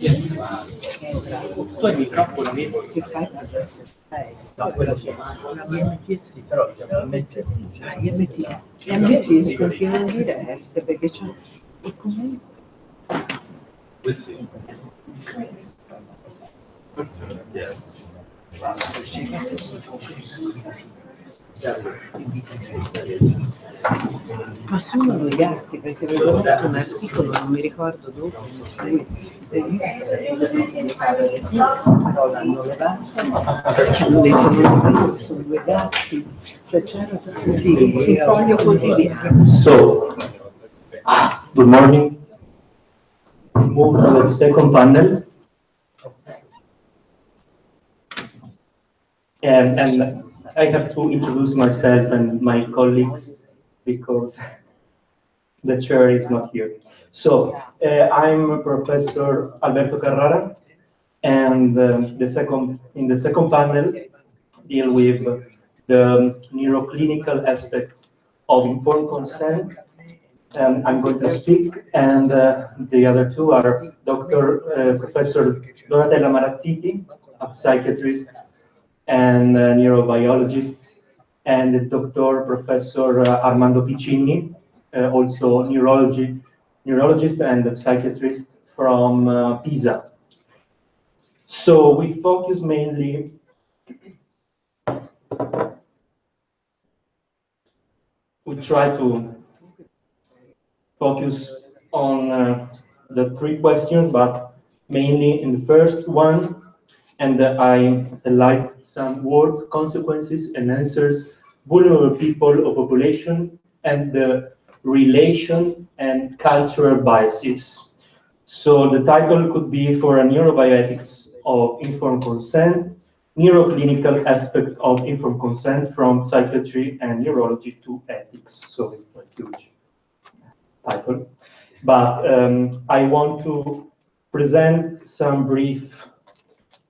Tu il microfono che fai? No, quello sì. Però IMT. IMT perché non dire S perché c'è. E comunque. Ma sono due gatti perché avevo letto un articolo, non mi ricordo dove, in cui però l'hanno levato, hanno detto non sono due gatti, cioè c'era sì, il foglio quotidiano. So, good morning. Move to the second panel. And I have to introduce myself and my colleagues because the chair is not here. So, I'm Professor Alberto Carrara, and in the second panel deal with the neuroclinical aspects of informed consent. I'm going to speak, and the other two are Professor Donatella Marazziti, a psychiatrist and neurobiologist, and Dr. Professor Armando Piccini, also neurologist and a psychiatrist from Pisa. So we focus mainly we try to focus on the three questions, but mainly in the first one, and I highlight some words, consequences, and answers, vulnerable people or population, and the relation and cultural biases. So the title could be for a neurobioethics of informed consent, neuroclinical aspect of informed consent from psychiatry and neurology to ethics. So it's a huge title. But I want to present some brief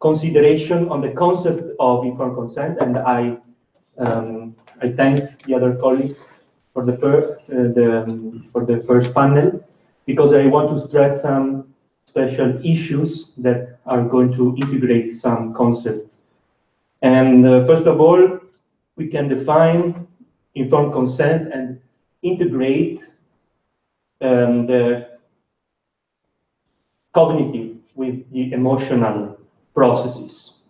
consideration on the concept of informed consent, and I thank the other colleague for the first panel, because I want to stress some special issues that are going to integrate some concepts. And first of all, we can define informed consent and integrate the cognitive with the emotional processes.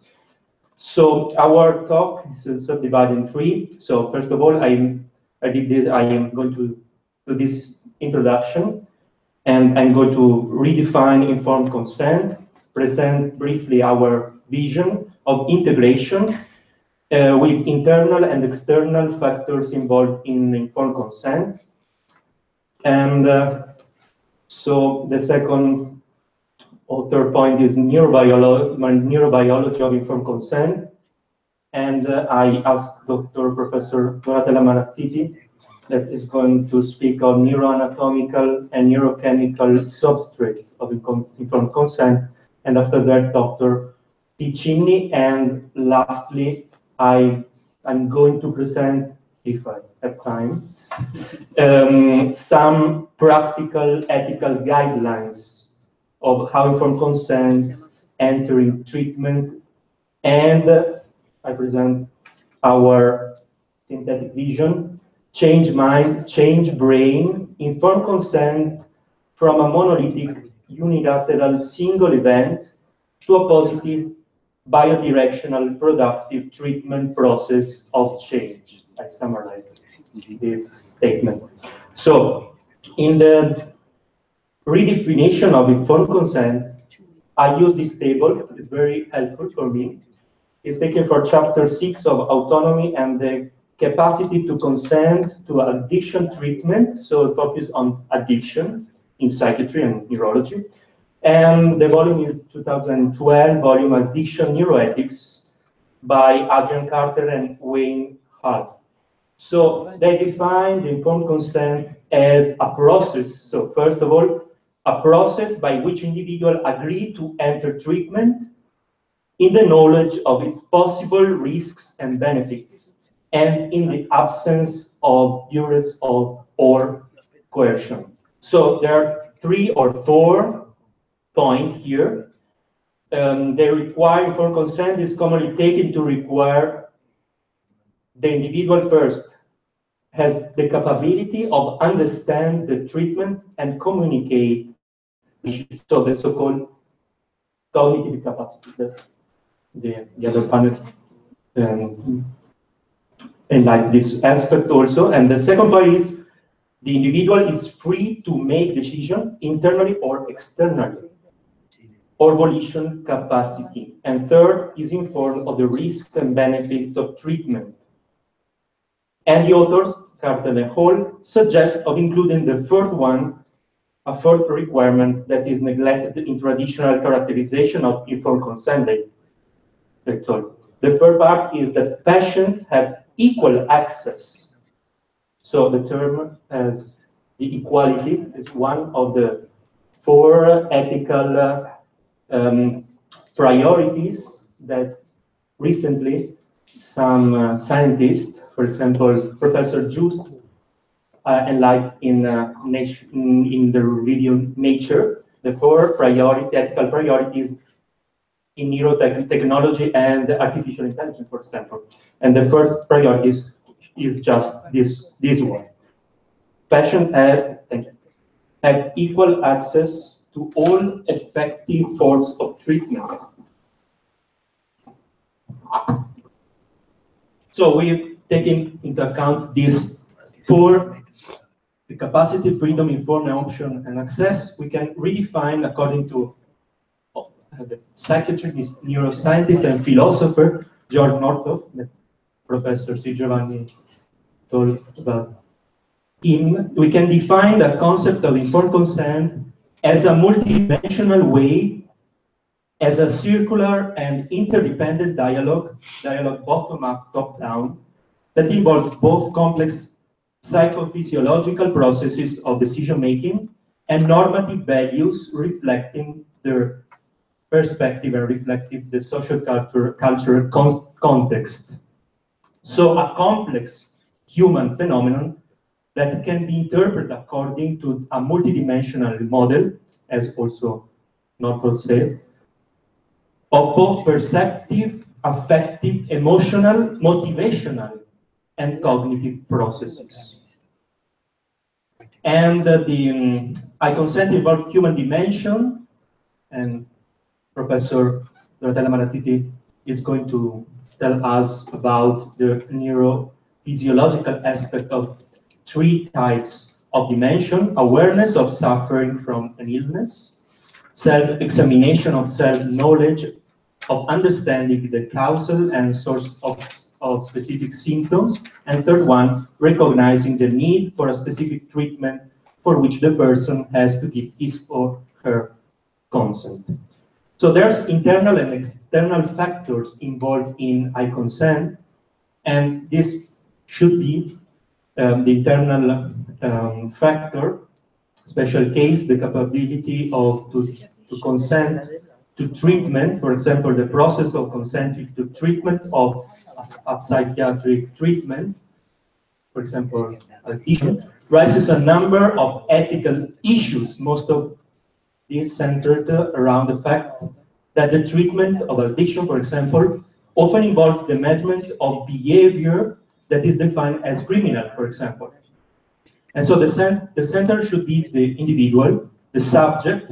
So our talk is subdivided in three. So first of all, I am going to do this introduction, and I'm going to redefine informed consent, present briefly our vision of integration with internal and external factors involved in informed consent. And so the second or third point is neurobiology of informed consent. And I asked Professor Donatella Marazziti, that is going to speak on neuroanatomical and neurochemical substrates of informed consent. And after that, Dr. Piccini. And lastly, I'm going to present, if I have time, some practical ethical guidelines of how informed consent entering treatment, and I present our synthetic vision, change mind, change brain, informed consent from a monolithic unilateral single event to a positive biodirectional productive treatment process of change. I summarize this statement. So in the redefinition of informed consent, I use this table. It's very helpful for me. It's taken from chapter 6 of autonomy and the capacity to consent to addiction treatment. So focus on addiction in psychiatry and neurology. And the volume is 2012 volume Addiction Neuroethics by Adrian Carter and Wayne Hall. So they define the informed consent as a process. So first of all, a process by which individuals agree to enter treatment in the knowledge of its possible risks and benefits, and in the absence of duress or coercion. So there are 3 or 4 points here. they require informed consent is commonly taken to require the individual first has the capability of understand the treatment and communicate. So the so-called cognitive capacity. That's the other panels and like this aspect also. And the second part is the individual is free to make decision internally or externally, or volition capacity. And third is informed of the risks and benefits of treatment. And the authors, Carter and Hall, suggest of including the third one, a fourth requirement that is neglected in traditional characterization of informed consent. The third part is that patients have equal access. So the term as the equality is one of the four ethical priorities that recently some scientists, for example, Professor Just, enlightened in the review Nature, the four ethical priorities in neurotechnology and artificial intelligence, for example. And the first priority is just this one. Patients have equal access to all effective forms of treatment. So we've taken into account these four: the capacity, freedom, informed option, and access. We can redefine according to the psychiatrist, neuroscientist, and philosopher George Northoff, that Professor C. Giovanni told about him. We can define the concept of informed consent as a multidimensional way, as a circular and interdependent dialogue bottom-up, top-down, that involves both complex psychophysiological processes of decision-making and normative values reflecting their perspective and reflecting the social cultural context. So a complex human phenomenon that can be interpreted according to a multidimensional model, as also Northoff said, of both perceptive, affective, emotional, motivational, and cognitive processes. And I consent involved human dimension, and Professor Donatella Malatiti is going to tell us about the neurophysiological aspect of three types of dimension: awareness of suffering from an illness, self-examination of self-knowledge, of understanding the causal and source of specific symptoms, and third one, recognizing the need for a specific treatment for which the person has to give his or her consent. So there's internal and external factors involved in I consent, and this should be the internal factor, special case, the capability to consent to treatment, for example, the process of consenting to treatment of a psychiatric treatment, for example, addiction, raises a number of ethical issues, most of these centered around the fact that the treatment of addiction, for example, often involves the management of behavior that is defined as criminal, for example. And so the center should be the individual, the subject,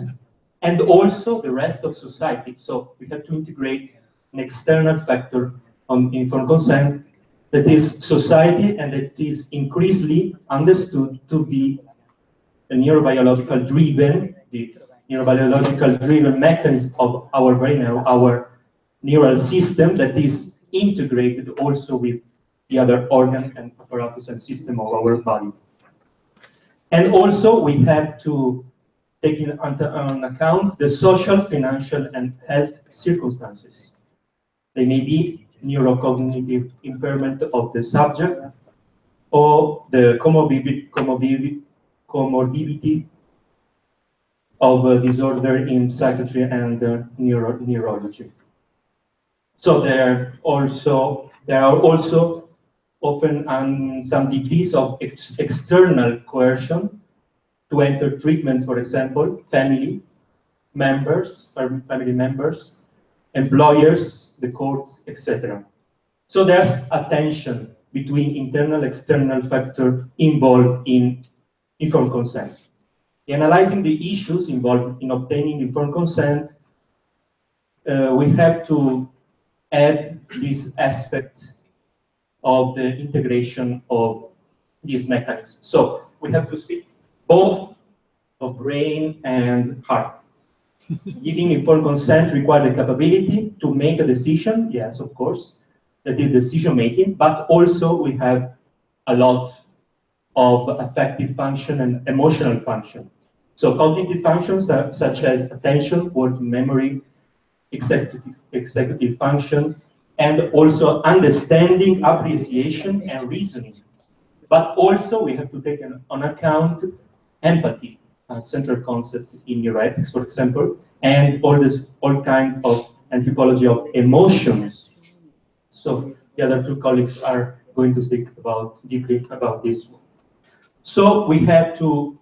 and also the rest of society. So we have to integrate an external factor on informed consent that is society and that is increasingly understood to be a neurobiological driven mechanism of our brain, our neural system that is integrated also with the other organ and apparatus and system of our body. And also we have to take into account the social, financial, and health circumstances. They may be neurocognitive impairment of the subject or the comorbidity of a disorder in psychiatry and neurology. So there are also often some degrees of external coercion to enter treatment, for example, family members, employers, the courts, etc. So there's a tension between internal and external factors involved in informed consent. In analyzing the issues involved in obtaining informed consent, we have to add this aspect of the integration of these mechanisms. So we have to speak both of brain and heart. Giving informed consent requires the capability to make a decision, yes, of course, that is decision making, but also we have a lot of affective function and emotional function. So cognitive functions such as attention, working memory, executive function, and also understanding, appreciation, and reasoning. But also we have to take on account empathy, a central concept in neuroethics, for example, and all kind of anthropology of emotions. So the other two colleagues are going to speak deeply about this one. So we have to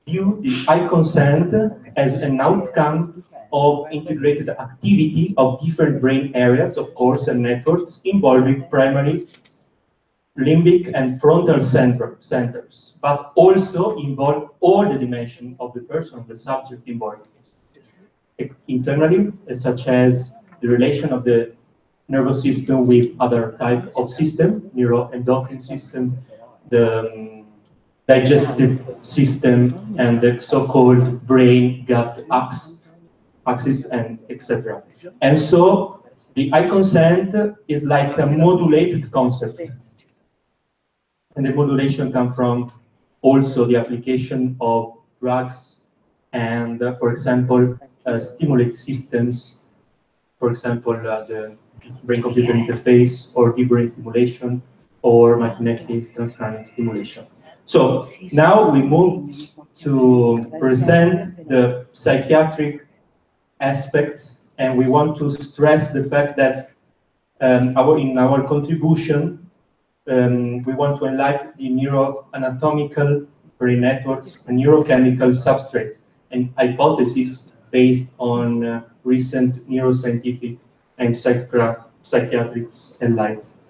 view the I consent as an outcome of integrated activity of different brain areas, of course, and networks involving primarily limbic and frontal centers, but also involve all the dimensions of the person, the subject involved. Internally, such as the relation of the nervous system with other type of system, neuroendocrine system, the digestive system, and the so-called brain-gut axis, and etc. And so the I consent is like a modulated concept. And the modulation comes from also the application of drugs and, for example, stimulate systems, for example, the brain-computer interface, or deep brain stimulation, or magnetic transcranial stimulation. So now we move to present the psychiatric aspects, and we want to stress the fact that in our contribution, we want to enlighten the neuroanatomical brain networks and neurochemical substrate and hypotheses based on recent neuroscientific and psychiatric enlights.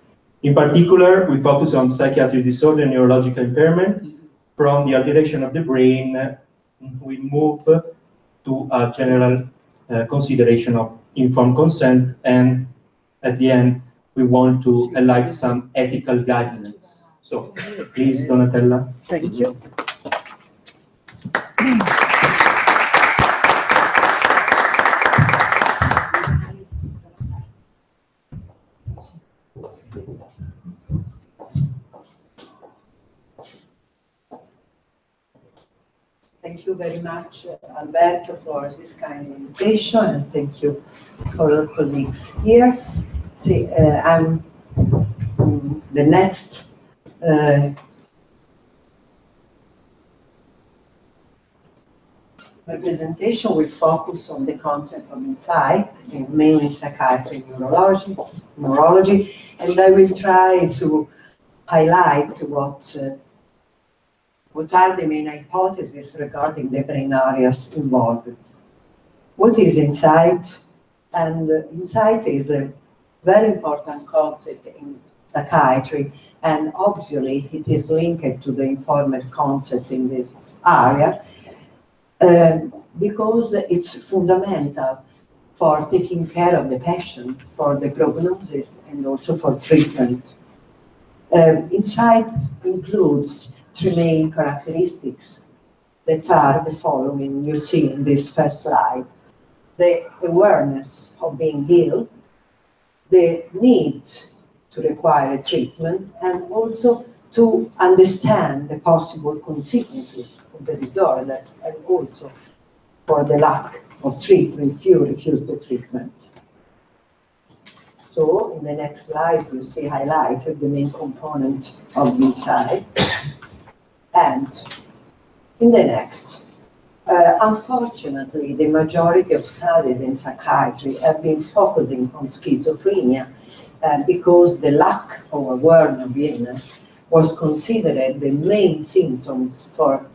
In particular, we focus on psychiatric disorder and neurological impairment. From the alteration of the brain, we move to a general consideration of informed consent, and at the end, we want to enlighten some ethical guidelines. So, please, Donatella. Thank you. Thank you very much, Alberto, for this kind of invitation, and thank you for all colleagues here. See, I'm the next my presentation will focus on the concept of insight, mainly psychiatry and neurology, and I will try to highlight what are the main hypotheses regarding the brain areas involved. What is insight? And insight is a very important concept in psychiatry, and obviously it is linked to the informed concept in this area, because it's fundamental for taking care of the patient, for the prognosis, and also for treatment. Insight includes three main characteristics that are the following you see in this first slide: the awareness of being ill, the need to require a treatment, and also to understand the possible consequences of the disorder, and also for the lack of treatment if you refuse the treatment. So in the next slides, you see highlighted the main component of insight. And in the next, unfortunately, the majority of studies in psychiatry have been focusing on schizophrenia because the lack of awareness of illness was considered the main symptom for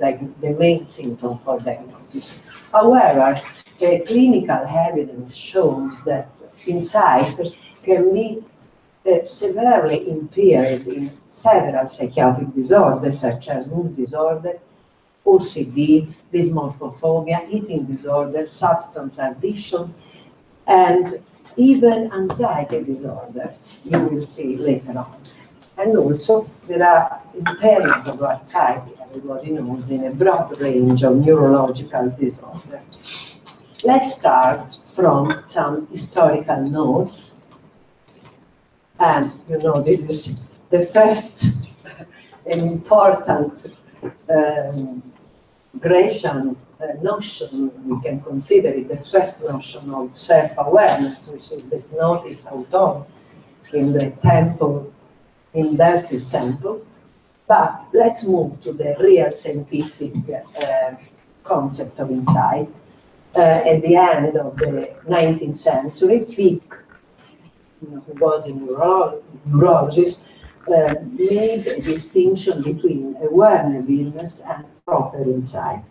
diagnosis. However, clinical evidence shows that insight can be severely impaired in several psychiatric disorders such as mood disorder, OCD, dysmorphophobia, eating disorder, substance addiction, and even anxiety disorders, you will see later on. And also, there are impairment of anxiety, everybody knows, in a broad range of neurological disorders. Let's start from some historical notes. And, you know, this is the first an important Grecian notion, we can consider it the first notion of self-awareness, which is the notice auton in the temple, in Delphi's temple. But let's move to the real scientific concept of insight. At the end of the 19th century, Zwick, who was a neurologist, made a distinction between awareness and proper insight.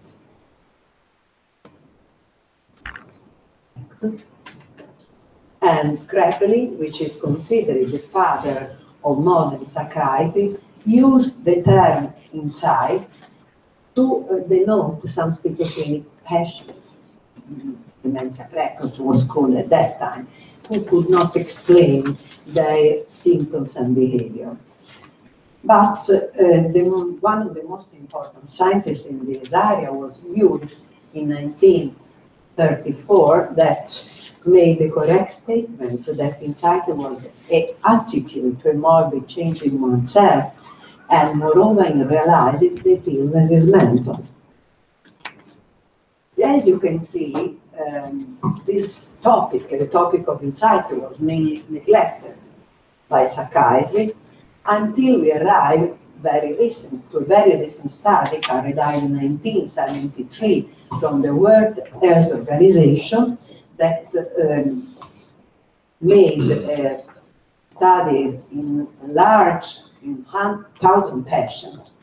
And Kraepelin, which is considered the father of modern psychiatry, used the term insight to denote some schizophrenic patients. Dementia precox was called at that time, who could not explain their symptoms and behavior. But one of the most important scientists in this area was Lewis in 1934, that made the correct statement that insight was an attitude to a morbid change in oneself, and moreover in realizing that illness is mental. As you can see, this topic, the topic of insight, was mainly neglected by psychiatry until we arrived to a very recent study carried out in 1973 from the World Health Organization that made studies in 1,000 patients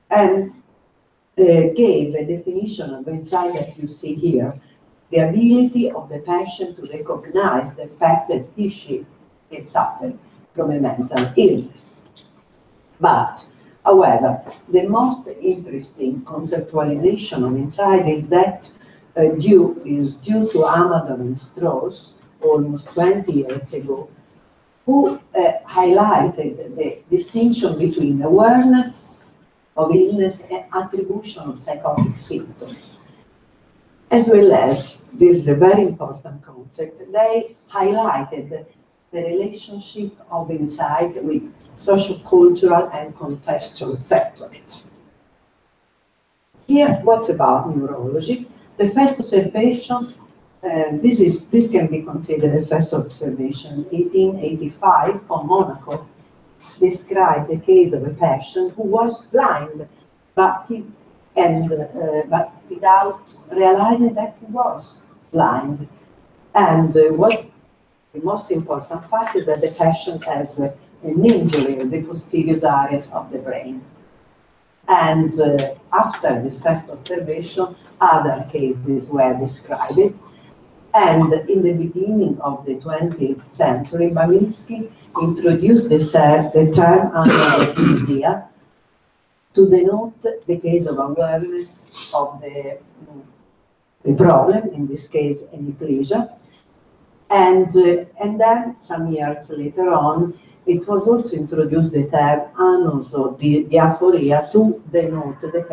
and gave a definition of insight that you see here: the ability of the patient to recognize the fact that she is suffering from a mental illness. But, however, the most interesting conceptualization of insight is that due to Amador and Strauss, almost 20 years ago, who highlighted the distinction between awareness of illness and attribution of psychotic symptoms. As well as, this is a very important concept, they highlighted the relationship of insight with social-cultural and contextual factors. Here, what about neurology? The first observation, this can be considered the first observation, 1885 from Monaco, described the case of a patient who was blind, but without realizing that he was blind. And what the most important fact is that the patient has an injury in the posterior areas of the brain. And after this first observation, other cases were described. And in the beginning of the 20th century, Baminsky introduced the term anorexia to denote the case of awareness of the problem, in this case, hemiplegia. And then, some years later on, it was also introduced the term anosodiaphoria to denote the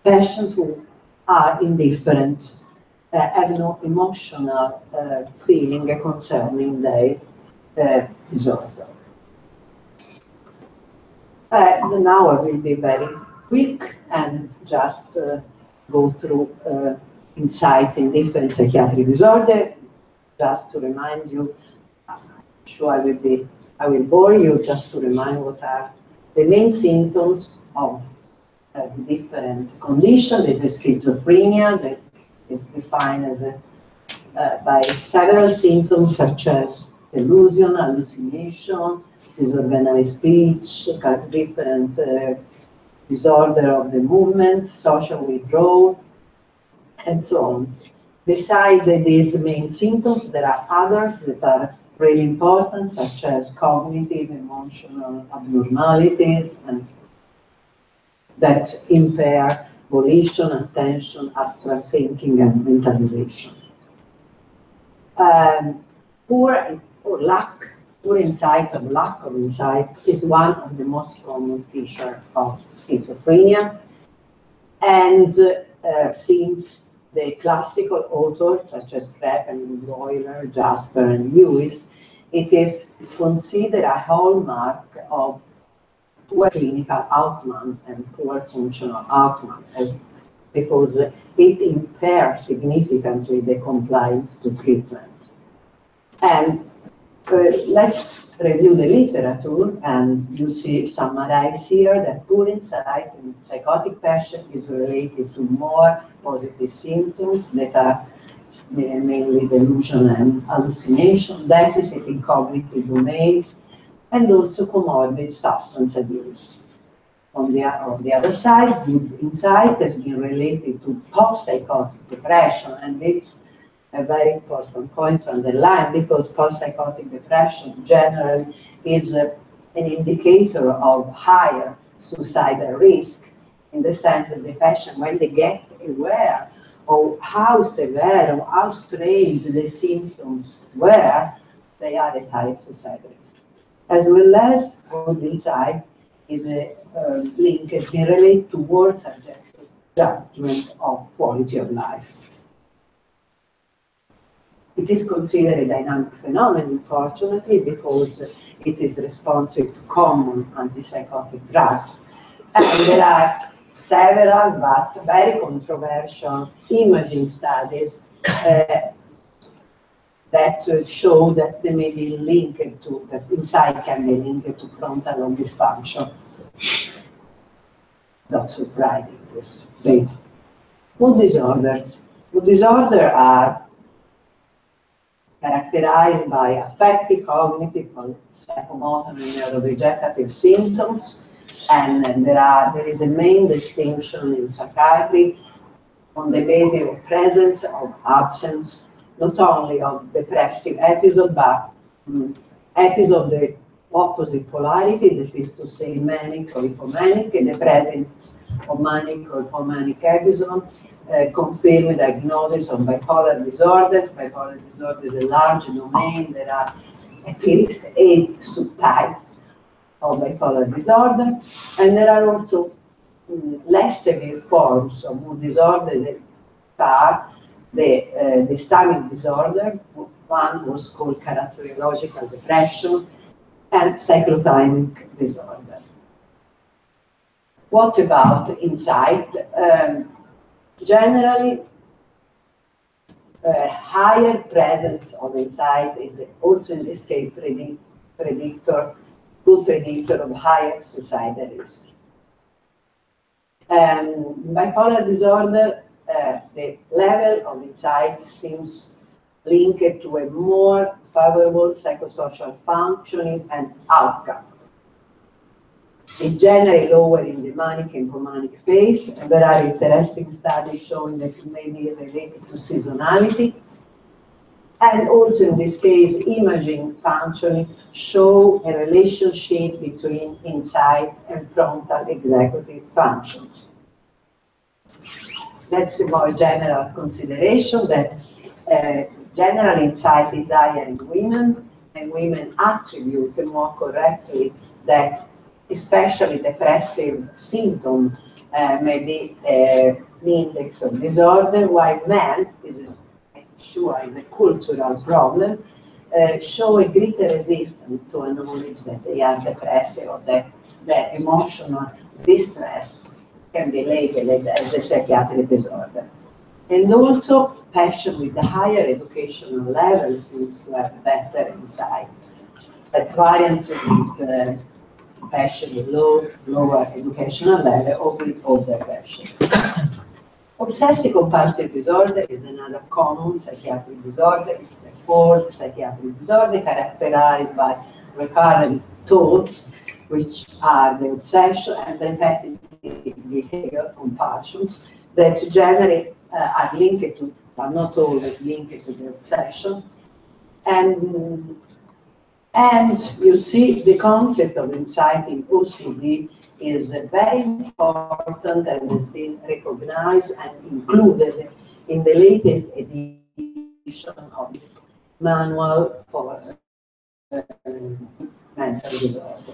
patients who are indifferent, have no emotional feeling concerning their disorder. Now I will be very quick and just go through insight in different psychiatric disorder. Just to remind you, I'm sure I will bore you, just to remind what are the main symptoms of different conditions. This is schizophrenia, that is defined as by several symptoms such as delusion, hallucination, disorganized speech, different disorder of the movement, social withdrawal, and so on. Beside these main symptoms, there are others that are really important, such as cognitive, emotional abnormalities, and that impair volition, attention, abstract thinking, and mentalization. Poor insight or lack of insight is one of the most common features of schizophrenia. And since the classical authors such as Kreppen, Euler, Jasper, and Lewis, it is considered a hallmark of poor clinical outcome and poor functional outcome, because it impairs significantly the compliance to treatment. And let's review the literature, and you see summarized here that poor insight in psychotic patients is related to more positive symptoms that are mainly delusion and hallucination, deficit in cognitive domains, and also comorbid substance abuse. On the other side, good insight has been related to post-psychotic depression, and it's a very important point to underline, because post-psychotic depression generally is an indicator of higher suicidal risk, in the sense that the patient, when they get aware of how severe or how strange the symptoms were, they are at higher suicidal risk. As well as good insight is a link has been related to worse subjective judgment of quality of life. It is considered a dynamic phenomenon, unfortunately, because it is responsive to common antipsychotic drugs. And there are several, but very controversial imaging studies that show that they may be linked to, that insight can be linked to frontal lobe dysfunction. Not surprising, this data. Mood disorders. Mood disorders are characterized by affective, cognitive, psychomotor, and neurovegetative symptoms, and there is a main distinction in psychiatry on the basis of presence or absence, not only of depressive episode, but episode of the opposite polarity, that is to say manic or hypomanic, and the presence of manic or hypomanic episode, confirmed diagnosis of bipolar disorders. Bipolar disorder is a large domain. There are at least 8 subtypes of bipolar disorder, and there are also less severe forms of mood disorder that are the dystamic disorder. One was called characterological depression, and cyclotimic disorder. What about insight? Generally, higher presence of insight is also in this case good predictor of higher suicidal risk. Bipolar disorder, the level of insight seems linked to a more favorable psychosocial functioning and outcome. It's generally lower in the manic and hypomanic phase, and there are interesting studies showing that it may be related to seasonality. And also in this case, imaging functioning show a relationship between insight and frontal executive functions. That's a more general consideration that general insight is higher in women, and women attribute more correctly that especially depressive symptom may be an index of disorder, while men, this is a cultural problem, show a greater resistance to acknowledge that they are depressive, or that their emotional distress can be labeled as a psychiatric disorder. And also, patients with the higher educational level seems to have better insight. At variance with patients with lower educational level or with older patients. Obsessive-Compulsive Disorder is another common psychiatric disorder. It's the fourth psychiatric disorder characterized by recurrent thoughts, which are the obsession and repetitive behavior compulsions that generally are linked to are not always linked to the obsession. And you see, the concept of insight in OCD is very important and has been recognized and included in the latest edition of the Manual for Mental Disorder,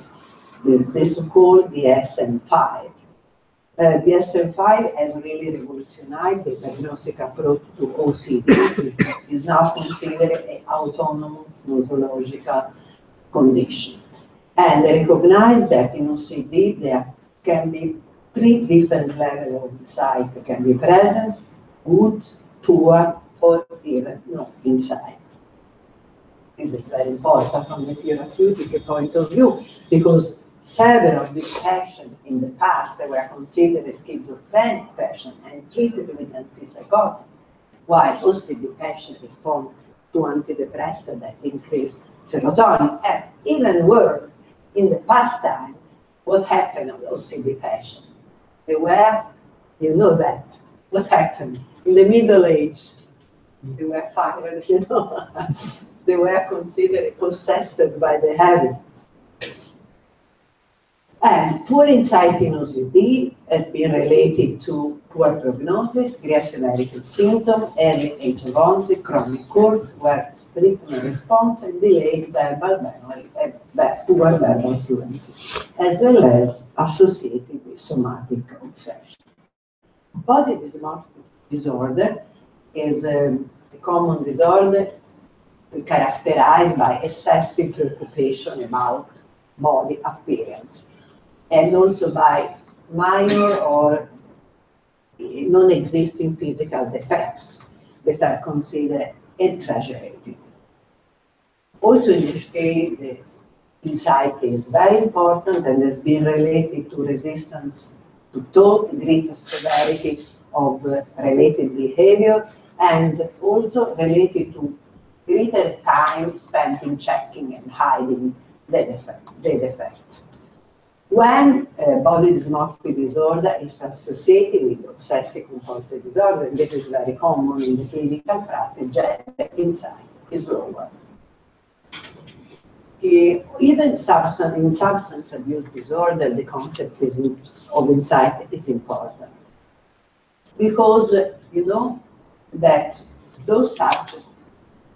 the so-called DSM-5. The DSM-5 has really revolutionized the diagnostic approach to OCD. It is now considered an autonomous nosological condition. And they recognize that in OCD there can be 3 different levels of insight that can be present: good, poor, or even no insight. This is very important from the therapeutic point of view, because several of these patients in the past that were considered schizophrenic patients and treated with antipsychotic, while OCD patients respond to antidepressants that increase serotonin. And even worse, in the past time, what happened with OCD patients? They were, you know that, what happened? In the Middle Age, they were fired, you know. They were considered possessed by the devil. And poor insight in OCD has been related to poor prognosis, great severity of symptoms, early age of onset, chronic course, where treatment response, and delayed verbal memory and poor verbal fluency, as well as associated with somatic obsession. Body dysmorphic disorder is a common disorder characterized by excessive preoccupation about body appearance, and also by minor or non-existing physical defects that are considered exaggerated. Also in this case, the insight is very important and has been related to resistance to thought, greater severity of related behavior, and also related to greater time spent in checking and hiding the defect. When body dysmorphic disorder is associated with obsessive-compulsive disorder, and this is very common in the clinical practice, the insight is lower. Even in substance abuse disorder, the concept of insight is important, because you know that those subjects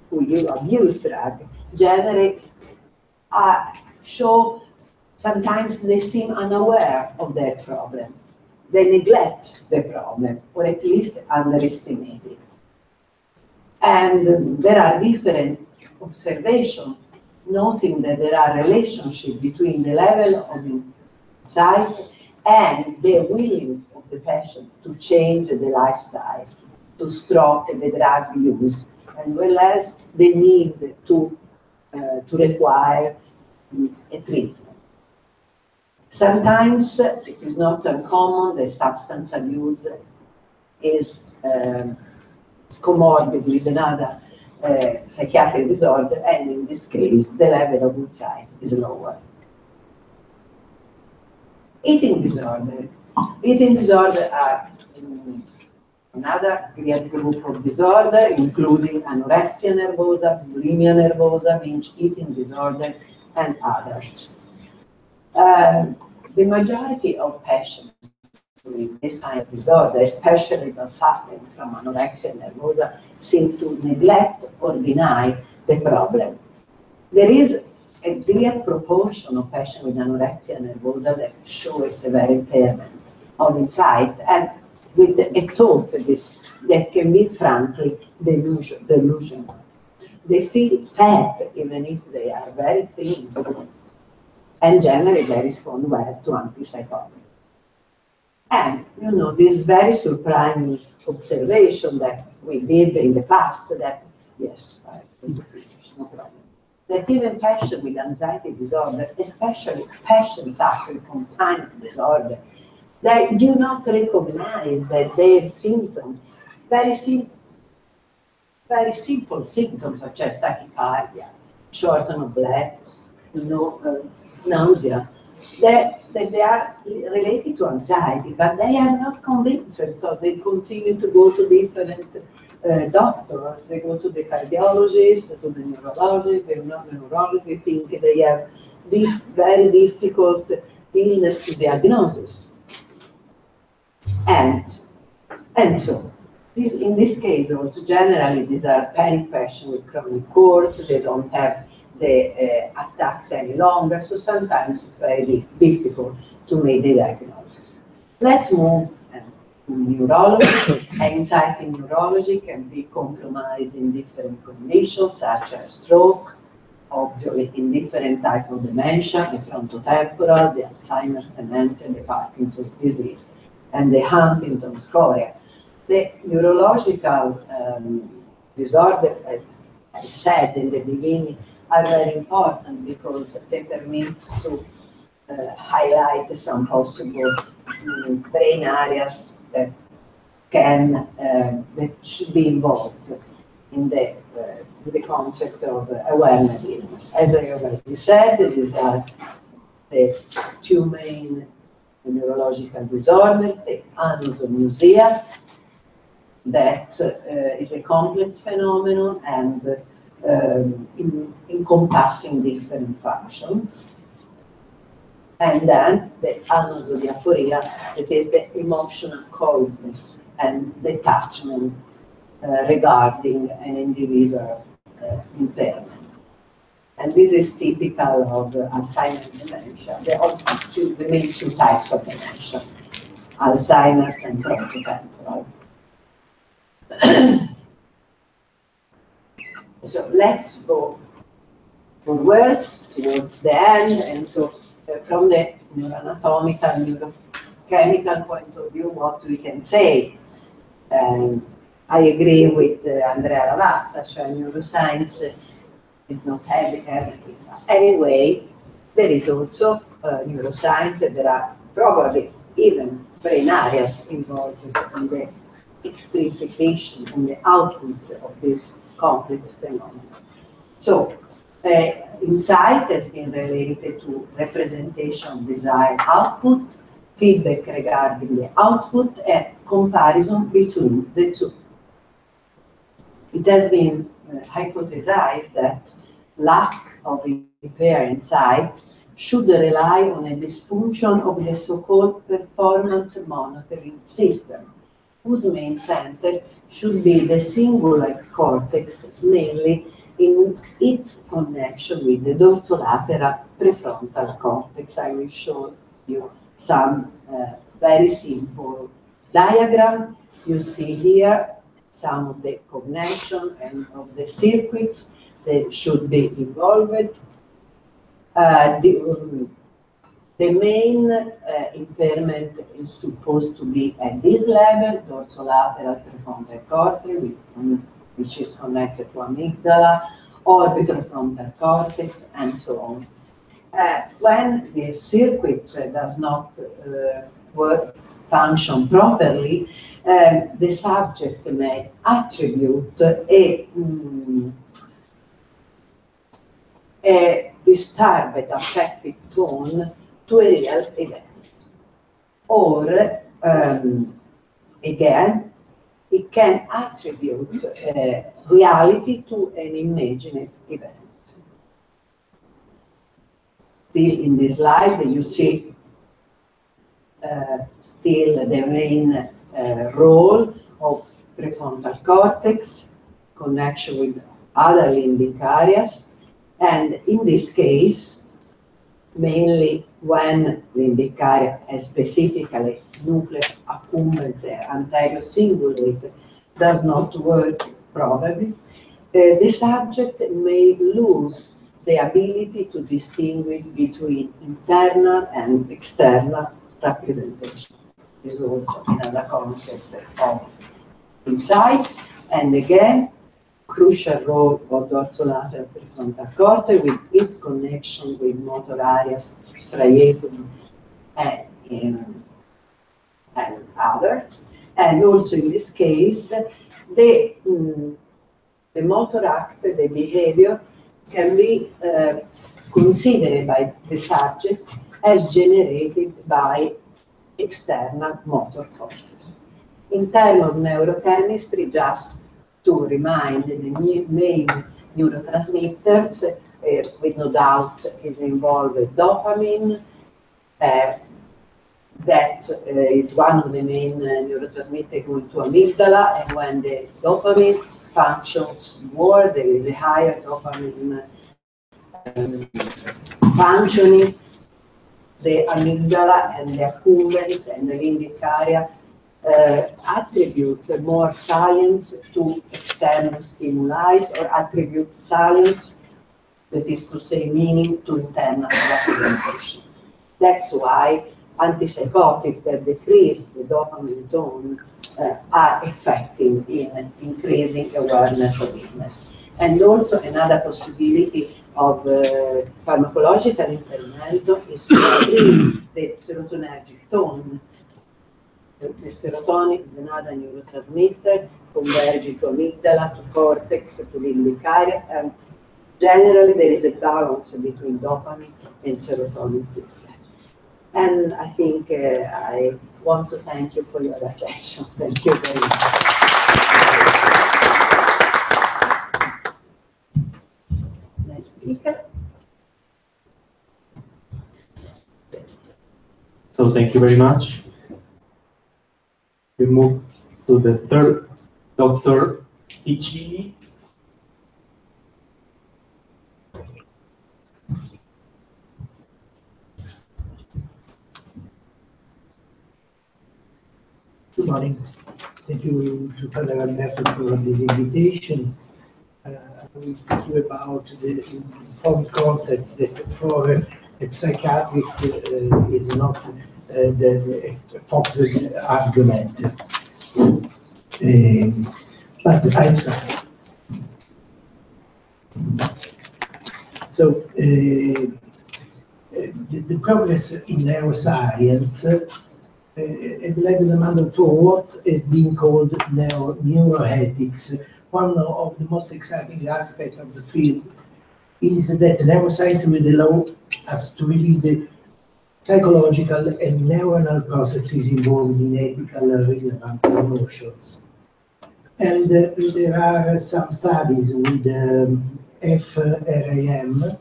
who abuse drugs generally show sometimes they seem unaware of their problem. They neglect the problem, or at least underestimate it. And there are different observations noting that there are relationships between the level of insight and the willingness of the patients to change the lifestyle, to stop the drug use, as well as the need to require a treatment. Sometimes it is not uncommon that substance abuse is comorbid with another psychiatric disorder, and in this case, the level of insight is lower. Eating disorder. Eating disorder are another great group of disorder, including anorexia nervosa, bulimia nervosa, binge eating disorder, and others. The majority of patients with this kind of disorder, especially those suffering from anorexia nervosa, seem to neglect or deny the problem. There is a great proportion of patients with anorexia nervosa that show a severe impairment of insight, and with a thought that can be frankly delusional. They feel fat even if they are very thin, and generally they respond well to antipsychotics. And, you know, this very surprising observation that we did in the past, that, yes, I need to finish, no problem, that even patients with anxiety disorder, especially patients suffering from panic disorder, they do not recognize that their symptoms, very simple symptoms such as tachycardia, shortness of breath, nausea, that they are related to anxiety, but they are not convinced, so they continue to go to different doctors, they go to the cardiologist, to the neurologist, the neurologist, they think they have very difficult illness to diagnosis. And so, in this case also, generally these are panic patients with chronic colds, they don't have the attacks any longer, so sometimes it's very difficult to make the diagnosis. Let's move to neurology. Anxiety in neurology can be compromised in different conditions, such as stroke, obviously in different types of dementia, the frontotemporal, the Alzheimer's dementia, the Parkinson's disease, and the Huntington's chorea. The neurological disorder, as I said in the beginning, are very important because they permit to highlight some possible brain areas that should be involved in the concept of awareness illness. As I already said, these are the two main neurological disorders: the anosognosia, that is a complex phenomenon and encompassing different functions. And then the anosodiaphoria, that is the emotional coldness and detachment regarding an individual impairment. And this is typical of Alzheimer's dementia. There are the main two types of dementia, Alzheimer's and frontotemporal. So let's go forwards towards the end. And so from the neuroanatomical, neurochemical point of view, what we can say. I agree with Andrea Lavazza, so neuroscience is not everything. Anyway, there is also neuroscience, and there are probably even brain areas involved in the extrinsication and the output of this complex phenomenon. So, insight has been related to representation of desired output, feedback regarding the output, and comparison between the two. It has been hypothesized that lack of impaired insight should rely on a dysfunction of the so-called performance monitoring system, whose main center should be the cingulate cortex, mainly in its connection with the dorsolateral prefrontal cortex. I will show you some very simple diagram. You see here some of the connection and of the circuits that should be involved. The main impairment is supposed to be at this level, dorsolateral prefrontal cortex, which is connected to amygdala, orbitofrontal cortex, and so on. When the circuits does not function properly, the subject may attribute a disturbed affective tone to a real event. Or, again, it can attribute reality to an imagined event. Still in this slide, you see still the main role of prefrontal cortex, connection with other limbic areas, and in this case, mainly when limbic area, and specifically nucleus accumbens anterior cingulate, does not work properly, the subject may lose the ability to distinguish between internal and external representation. This is also another concept of insight, and again, crucial role of dorsolateral prefrontal cortex with its connection with motor areas, striatum, and others. And also in this case, the motor act, the behavior, can be considered by the subject as generated by external motor forces. In terms of neurochemistry, just to remind the main neurotransmitters, with no doubt is involved with dopamine, that is one of the main neurotransmitters going to amygdala, and when the dopamine functions more, there is a higher dopamine functioning. The amygdala and the accumbens and the limbic area attribute more salience to external stimuli, or attribute salience, that is to say meaning, to internal representation. That's why antipsychotics that decrease the dopamine tone are effective in increasing awareness of illness. And also another possibility of pharmacological intervento is to increase the serotonergic tone. The serotonin is another neurotransmitter, converging to amygdala, to cortex, to limbic area, and generally there is a balance between dopamine and serotonin system. And I think I want to thank you for your attention. Thank you very much. Next speaker. So thank you very much. We move to the third, Dr. Piccini. Good morning. Thank you to Father Alberto for this invitation. I will speak to you about the informed concept that for a psychiatrist is not the focused argument. But I try. So the progress in neuroscience it led the demand for what is being called neuroethics. One of the most exciting aspects of the field is that neuroscience will allow us to reveal the psychological and neuronal processes involved in ethical relevant emotions. And there are some studies with FRAM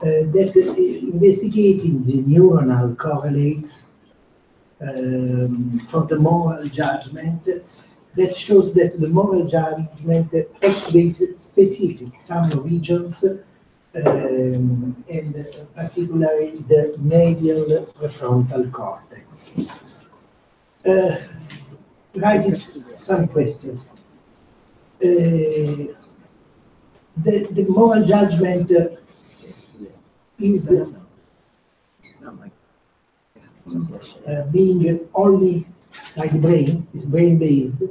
that investigating the neuronal correlates for the moral judgment that shows that the moral judgment activates specific some regions and particularly the medial prefrontal cortex. Raises some questions. The moral judgment is being only like the brain, is brain-based,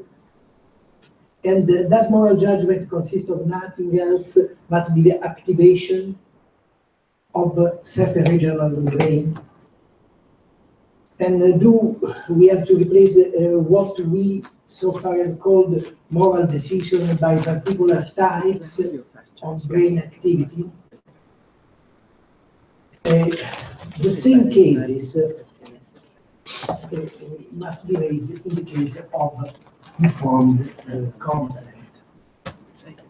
and does moral judgment consist of nothing else but the activation of certain region of the brain? And do we have to replace what we so far have called moral decision by particular types of brain activity? The same cases must be raised in the case of informed consent,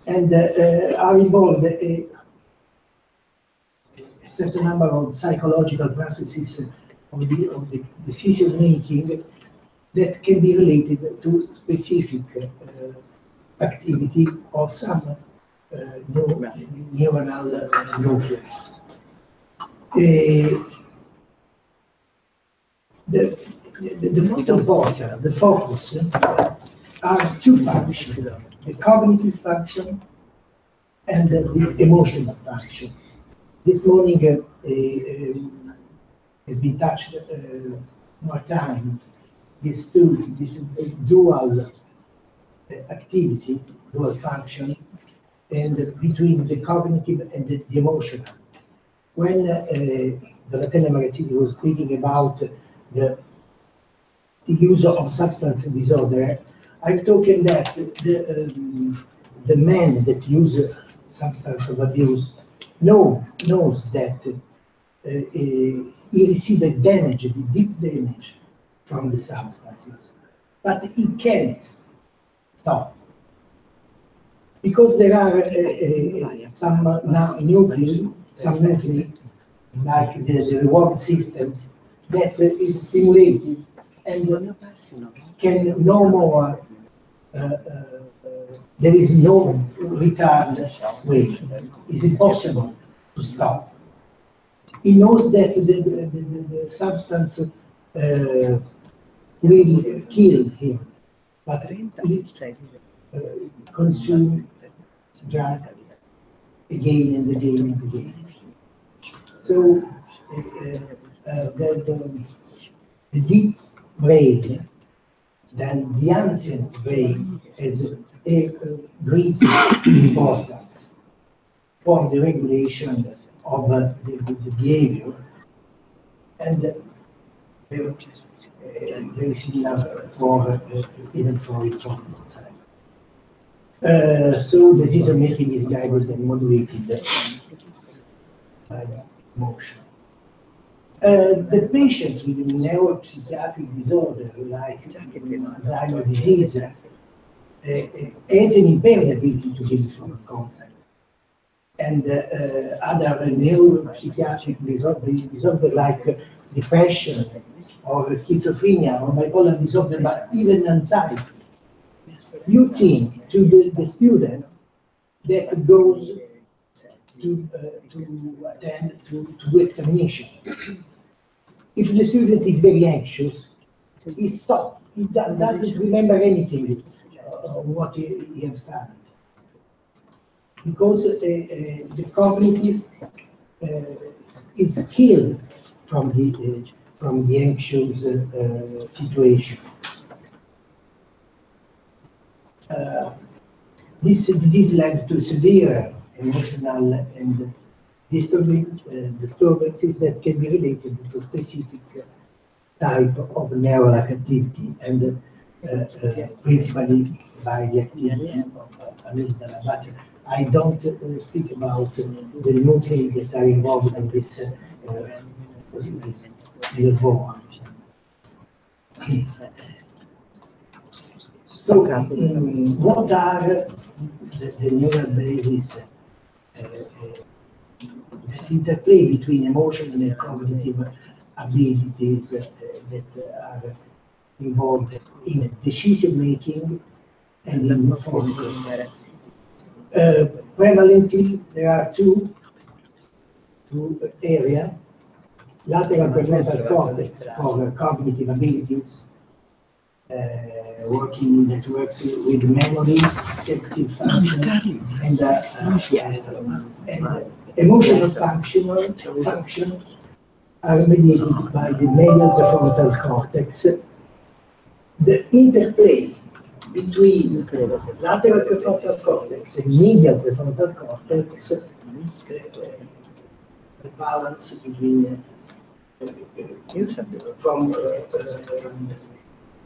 and are involved a certain number of psychological processes of the decision making that can be related to specific activity of some neuronal nucleus. The most important, the focus, are two functions, the cognitive function and the emotional function. This morning has been touched more time, this dual activity, dual function, and between the cognitive and the emotional. When Donatella Magazzini was speaking about the use of substance disorder, I'm talking that the man that uses substance of abuse knows that he received a damage, deep damage from the substances, but he can't stop. because there are some nuclei, like the reward system, that is stimulated and can no more, there is no return way. It's impossible to stop. He knows that the substance will kill him, but he consumes drug again and again and again. So the deep brain, then the ancient brain, has a great importance for the regulation of the behavior, and very similar for even for informal science. So decision making is guided and moderated by emotion. The patients with neuropsychiatric disorder, like Alzheimer's disease, has an impaired ability to give from concept. And other neuropsychiatric disorder like depression or schizophrenia or bipolar disorder, but even anxiety. You think to the student that goes to attend to do examination. If the student is very anxious, he stops. He doesn't remember anything of what he has studied. Because the cognitive is killed from the anxious situation. This disease led to severe emotional and disturbances that can be related to specific type of neural activity and principally by the activity of amygdala. But I don't speak about the nuclei that are involved in this little bone. So, what are the neural bases that interplay between emotional and cognitive abilities that are involved in decision making and in informed consent? Prevalently, there are two areas: lateral prefrontal cortex for cognitive abilities, that works with memory, executive function, and emotional function are mediated by the medial prefrontal cortex. The interplay between lateral prefrontal cortex and medial prefrontal cortex, the balance between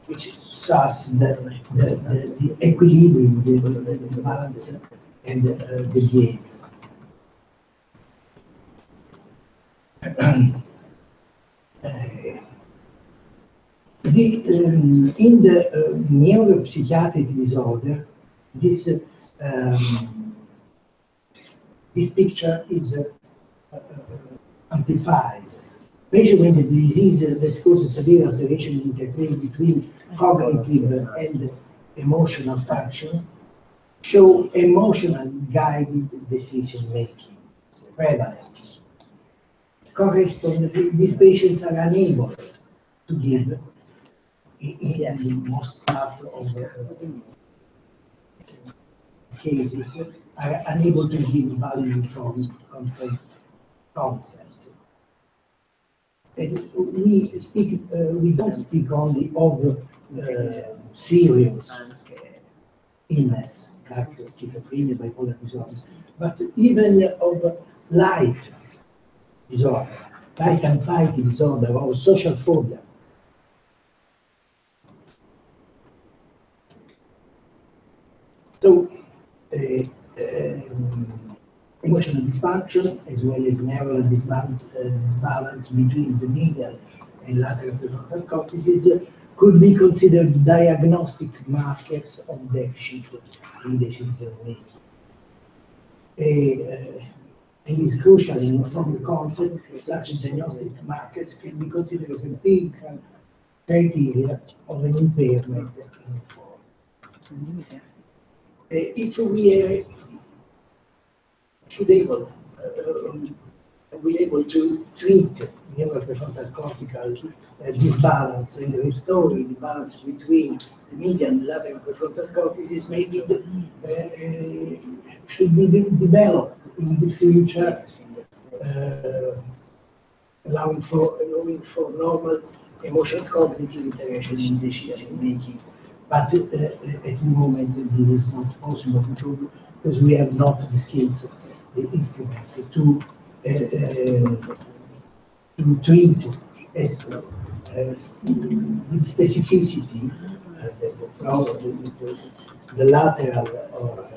which starts the equilibrium, the balance, and the behavior. In the neuropsychiatric disorder, this picture is amplified. Patients with the disease that causes severe alteration in interplay between cognitive and emotional function show emotional guided decision making prevalent. Correspondingly, these patients are unable to give, in the most part of cases, are unable to give valid informed consent. And we don't speak only of serious illness like schizophrenia, bipolar disorder, but even of light disorder, like anxiety disorder or social phobia. So, emotional dysfunction, as well as neural disbalance between the medial and lateral prefrontal cortices, could be considered diagnostic markers of deficit in decision making. and is crucial in informed concept, such as diagnostic markers, can be considered as empirical criteria of an impairment in informed. If we should able will able to treat neuroprefrontal cortical disbalance and restoring the balance between the median and lateral prefrontal cortices, maybe should be developed in the future, allowing for normal emotional cognitive interaction in decision making. But at the moment, this is not possible because we have not the skills, the instruments to treat with specificity the lateral or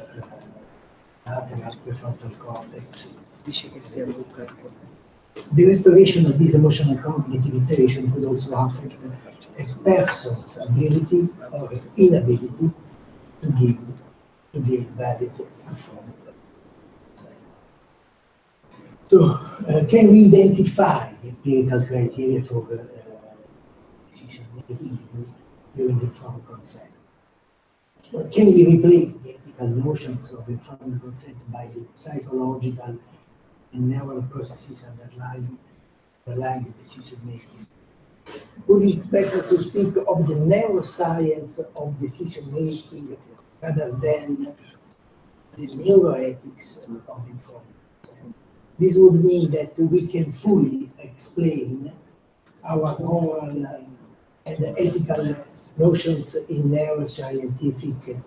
lateral prefrontal cortex. The restoration of this emotional cognitive interaction could also affect a person's ability or inability to give valid information. So, can we identify the empirical criteria for decision making during informed consent? Can we replace the ethical notions of informed consent by the psychological and neural processes underlying the decision making? Would it be better to speak of the neuroscience of decision making rather than the neuroethics of informed consent? This would mean that we can fully explain our moral and ethical notions in neuroscientific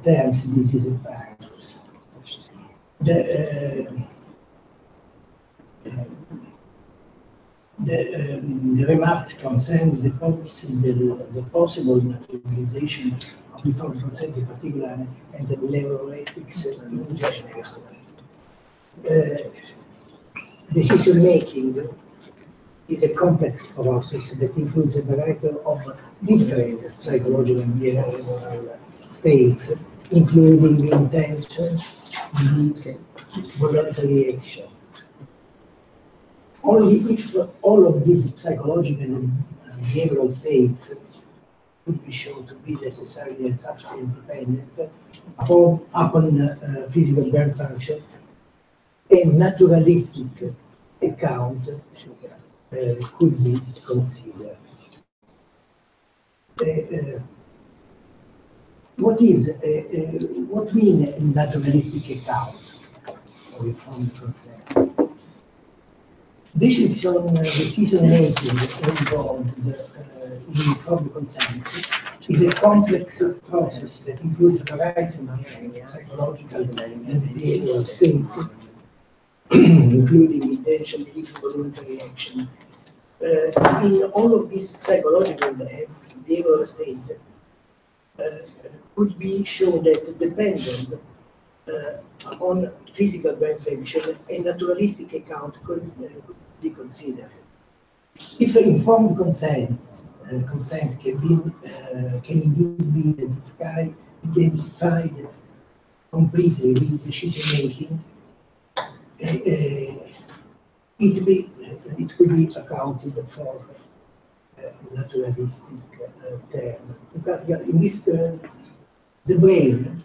terms. This is a paradox. The remarks concern the possible naturalization of informed consent in particular and the neuroethics in general. Decision making is a complex process that includes a variety of different psychological and behavioral states, including intention, beliefs, voluntary action. Only if all of these psychological and behavioral states could be shown to be necessarily and sufficiently dependent upon physical brain function, a naturalistic account could be considered. What means a naturalistic account of informed consent? Decision making involved in informed consent is a complex process that includes a variety of psychological and behavioral states, including intention, belief, voluntary action. In all of these psychological and behavioral states, could be shown that dependent upon physical brain function, a naturalistic account could be considered. If informed consent can indeed be identified completely with decision making, it could be accounted for naturalistic term. In practical, in this term, the brain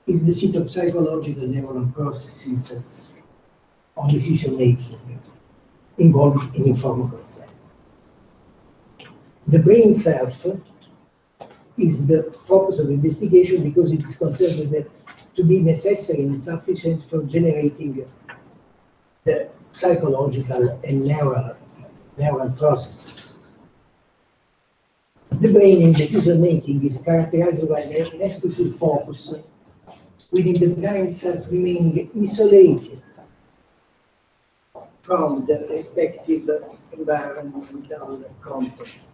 is the seat of psychological neural processes on decision making involved in informed consent. The brain itself is the focus of investigation because it is considered to be necessary and sufficient for generating the psychological and neural processes. The brain in decision making is characterized by an exclusive focus, within the brain itself remaining isolated from the respective environmental context.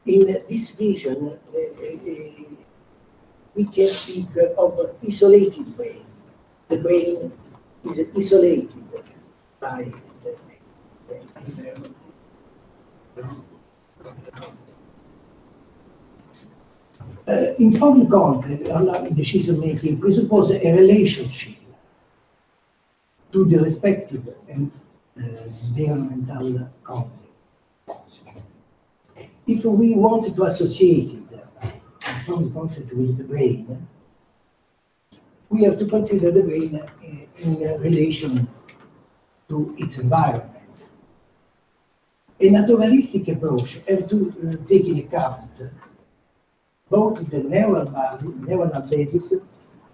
In this vision, we can speak of isolated brain. The brain is isolated by the environment. Informed content allowing decision-making presupposes a relationship to the respective environmental context. If we want to associate informed concept with the brain, we have to consider the brain in relation to its environment. A naturalistic approach has to take into account both the neuronal basis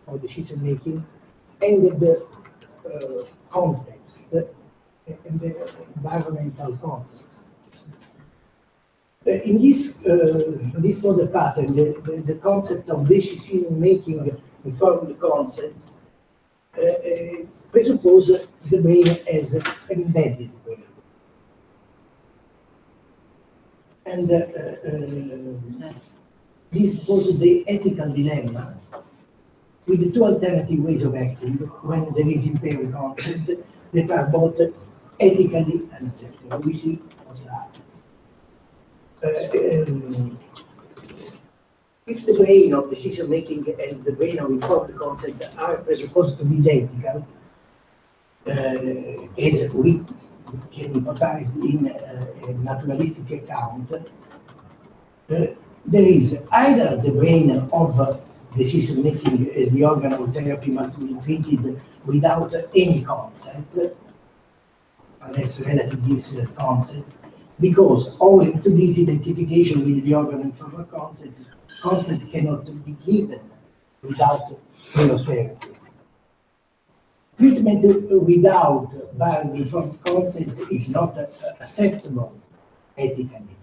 of decision making and the context and the environmental context. In this model pattern, the concept of decision making informed concept presupposes the brain as an embedded brain. And this poses the ethical dilemma with the two alternative ways of acting when there is impaired concept that are both ethically unacceptable. We see what's that. If the brain of decision making and the brain of informed concept are presupposed to be identical, as we can hypothesize in a naturalistic account, there is either the brain of decision making as the organ of therapy must be treated without any concept, unless relative gives a concept, because owing to this identification with the organ informed concept cannot be given without therapy. Treatment without valid informed concept is not acceptable ethically,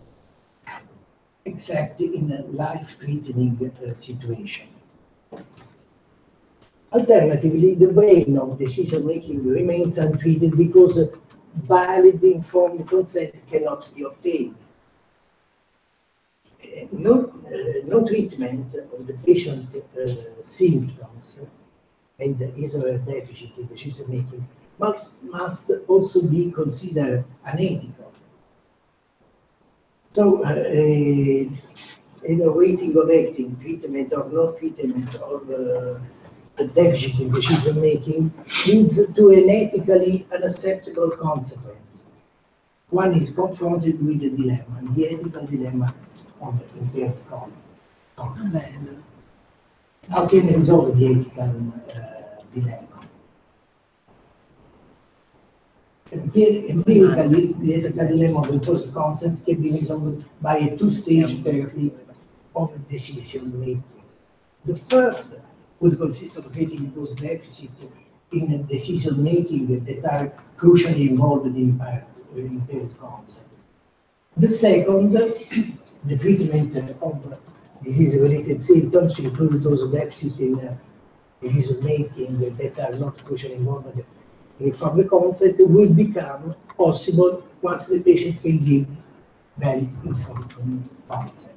except in a life-threatening situation. Alternatively, the brain of decision-making remains untreated because valid informed consent cannot be obtained. No treatment of the patient symptoms and his or her deficit in decision-making must also be considered unethical. So, either waiting of acting, treatment or no treatment of the deficit in decision-making leads to an ethically unacceptable consequence. One is confronted with the dilemma, the ethical dilemma of impaired concept. How can we resolve the ethical dilemma? Empirically, the ethical dilemma of imposed concept can be resolved by a two-stage therapy of decision-making. The first would consist of creating those deficits in decision-making that are crucially involved in impaired concept. The second, the treatment of disease-related symptoms, include those deficits in decision-making that are not crucially involved in informed concept, will become possible once the patient can give valid informed concept.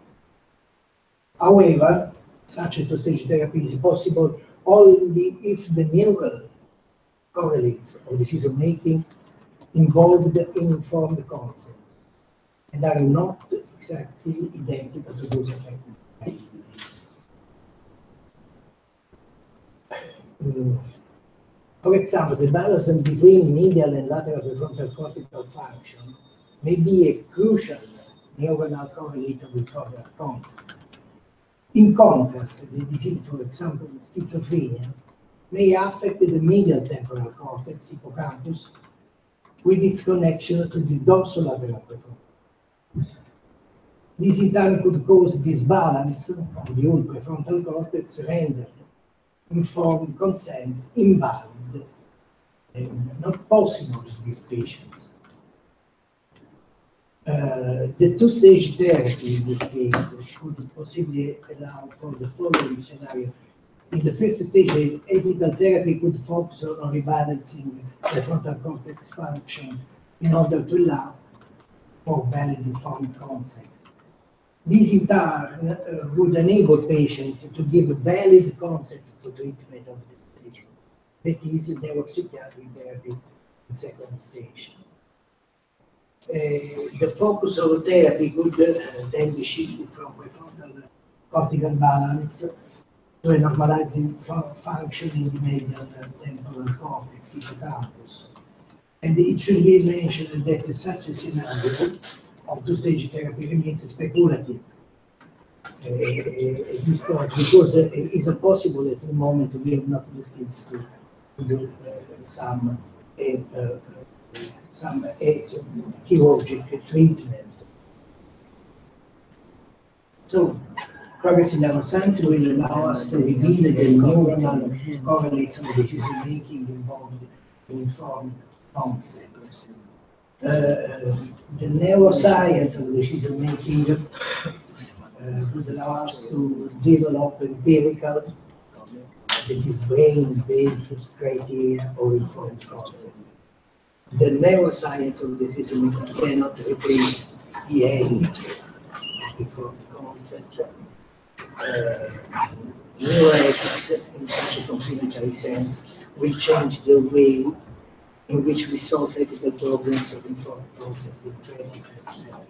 However, such a two-stage therapy is possible only if the neural correlates of decision-making involved in informed concept and are not exactly identical to those affected by the disease. For example, the balance between medial and lateral prefrontal cortical function may be a crucial neuronal correlate of informed concept. In contrast, the disease, for example, schizophrenia, may affect the medial temporal cortex, hippocampus, with its connection to the dorsolateral prefrontal. This in turn could cause disbalance of the whole prefrontal cortex, rendered informed consent invalid and not possible in these patients. The two-stage therapy in this case could possibly allow for the following scenario. In the first stage, the ethical therapy could focus on rebalancing the frontal cortex function in order to allow for valid informed consent. This in turn would enable patients to give a valid consent to treatment of the disease. That is neuropsychiatric therapy in second stage. The focus of therapy could then be shifted from prefrontal cortical balance to a normalizing function in the medial temporal cortex, hippocampus. And it should be mentioned that such a scenario of two-stage therapy remains speculative at this point, because it's impossible at the moment we have not the skills to do some chirurgical treatment. So, progress in neuroscience will allow us to reveal the neuronal correlates of decision-making involved in informed concepts. The neuroscience of decision-making would allow us to develop empirical, that is brain-based criteria or informed concept. The neuroscience of decision-making cannot replace the end informed concept. Neuroethics, in such a complementary sense, will change the way in which we solve ethical problems of informed concept in 21st century.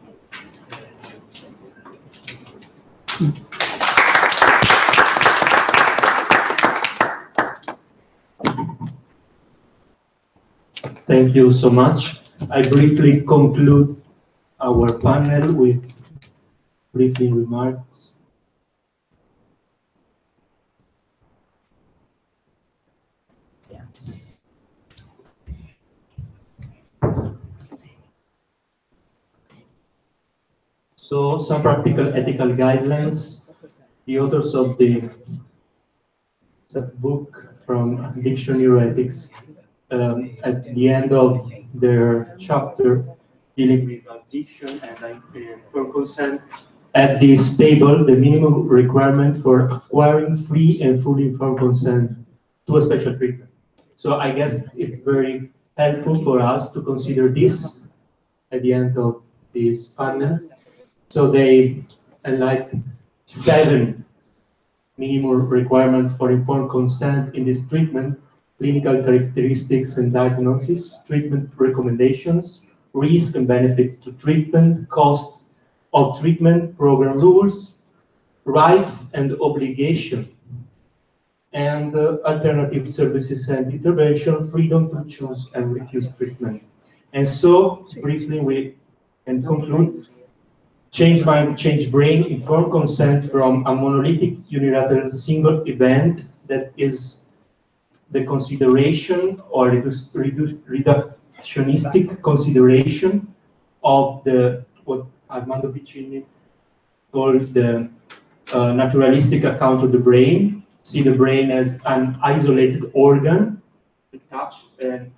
Thank you so much. I briefly conclude our panel with brief remarks. So, some practical ethical guidelines. The authors of the book from Addiction Neuroethics, at the end of their chapter dealing with addiction and informed consent, at this table the minimum requirement for acquiring free and fully informed consent to a special treatment. So I guess it's very helpful for us to consider this at the end of this panel. So they highlight 7 minimum requirements for informed consent in this treatment: clinical characteristics and diagnosis, treatment recommendations, risk and benefits to treatment, costs of treatment, program rules, rights and obligation, and alternative services and intervention, freedom to choose and refuse treatment. And so, briefly, we can conclude: change mind, change brain, informed consent from a monolithic unilateral single event that is the consideration or reductionistic consideration of the what Armando Piccini called the naturalistic account of the brain. See the brain as an isolated organ, detached and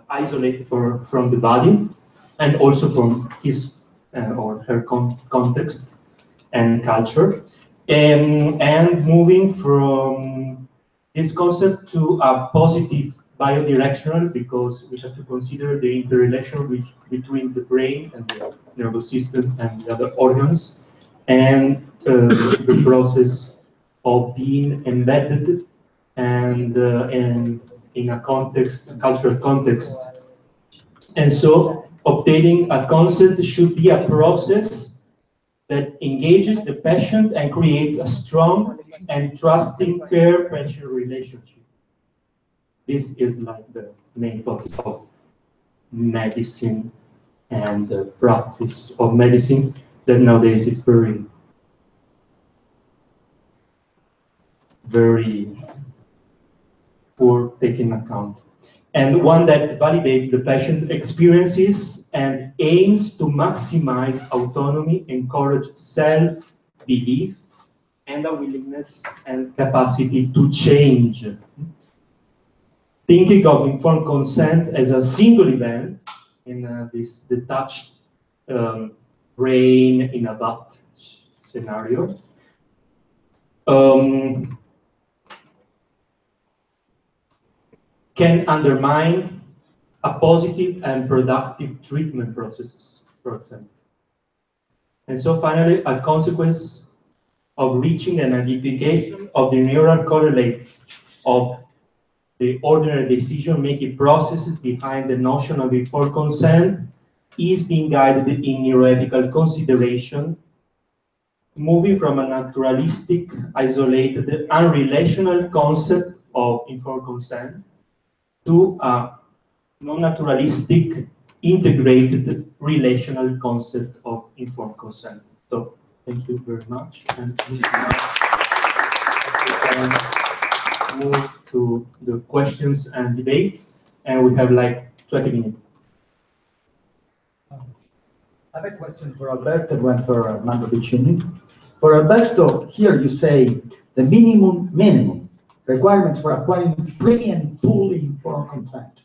isolated from the body, and also from his or her context and culture, and moving from this concept to a positive biodirectional, because we have to consider the interrelation between the brain and the nervous system and the other organs, and the process of being embedded and in a context, a cultural context. And so obtaining a consent should be a process that engages the patient and creates a strong and trusting care-patient relationship. This is like the main focus of medicine and the practice of medicine that nowadays is very, very poor taking account. And one that validates the patient experiences and aims to maximize autonomy, encourage self-belief, and a willingness and capacity to change. Thinking of informed consent as a single event in this detached brain in a vat scenario, can undermine a positive and productive treatment processes, for example. And so finally, a consequence of reaching an identification of the neural correlates of the ordinary decision-making processes behind the notion of informed consent is being guided in neuroethical consideration moving from a naturalistic, isolated, unrelational concept of informed consent to a non-naturalistic, integrated, relational concept of informed consent. So, thank you very much. And we can move to the questions and debates, and we have like 20 minutes. I have a question for Alberto and one for Armando Vicini. For Alberto, here you say the minimum requirements for acquiring free and fully informed consent.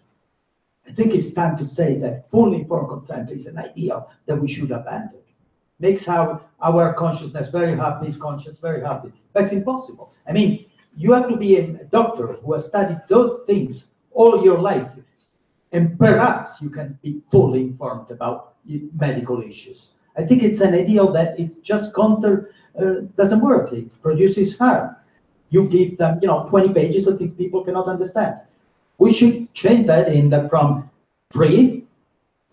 I think it's time to say that fully informed consent is an idea that we should abandon. Makes our consciousness very happy, conscience very happy. That's impossible. I mean, you have to be a doctor who has studied those things all your life, and perhaps you can be fully informed about medical issues. I think it's an ideal that it's just doesn't work. It produces harm. You give them, 20 pages of things people cannot understand. We should change that from free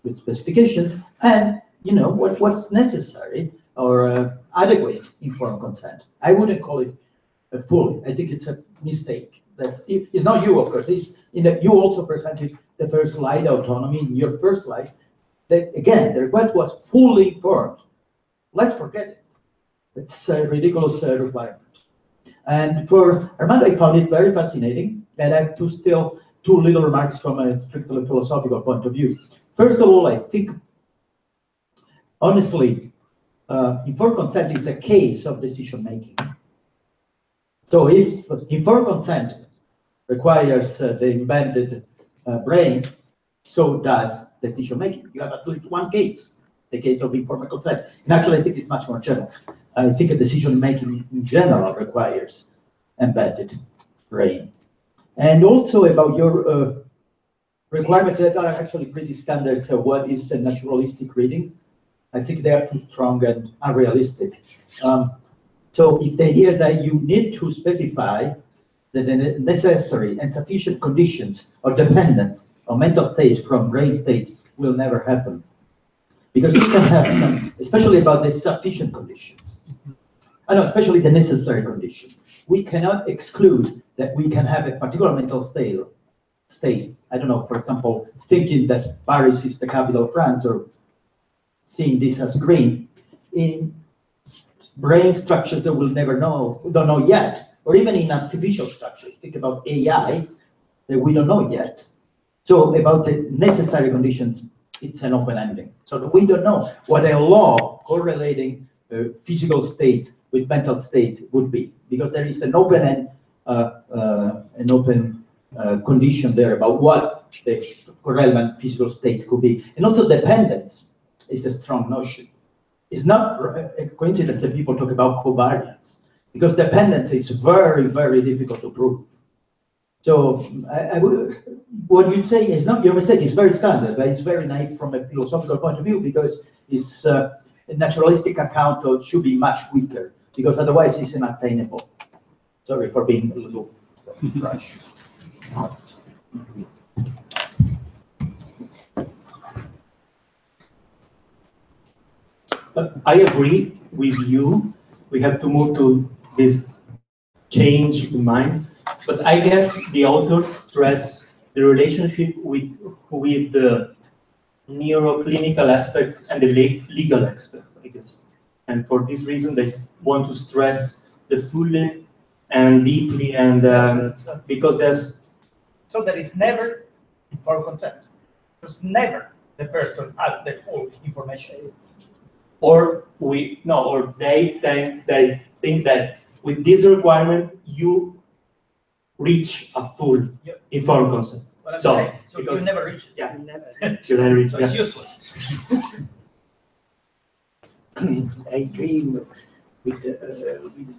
with specifications and what's necessary or adequate informed consent. I wouldn't call it fully. I think it's a mistake. It's not you, of course. You also presented the first slide, autonomy, in your first slide. Again, the request was fully informed. Let's forget it. It's a ridiculous requirement. And for Armando, I found it very fascinating, and I have two little remarks from a strictly philosophical point of view. First of all, I think, honestly, informed consent is a case of decision-making. So if informed consent requires the invented brain, so does decision-making. You have at least one case, the case of informed consent. And actually, I think it's much more general. I think a decision-making in general requires embedded brain. And also about your requirements that are actually pretty standard. So what is a naturalistic reading? I think they are too strong and unrealistic. So if the idea that you need to specify the necessary and sufficient conditions or dependence on mental states from brain states will never happen. Because we can have some, especially about the sufficient conditions. Especially the necessary condition. We cannot exclude that we can have a particular mental state. I don't know, for example, thinking that Paris is the capital of France or seeing this as green in brain structures that we'll never know, don't know yet, or even in artificial structures. Think about AI that we don't know yet. So about the necessary conditions, it's an open ending. So we don't know what a law correlating physical states with mental states would be, because there is an open condition there about what the relevant physical states could be. And also dependence is a strong notion. It's not a coincidence that people talk about covariance, because dependence is very, very difficult to prove. So what you say is not your mistake, it's very standard, but it's very naive from a philosophical point of view, because it's a naturalistic account of should be much weaker, because otherwise it's unattainable. Sorry for being a little rushed. I agree with you. We have to move to this change in mind. But I guess the authors stress the relationship with the neuroclinical aspects and the legal aspects, I guess. And for this reason, they want to stress the fully and deeply, and because there's... So there is never informed consent. There's never the person has the full information. Or they think that with this requirement, you reach a full informed consent. So you never reach it. Yeah. So it's useless. I agree with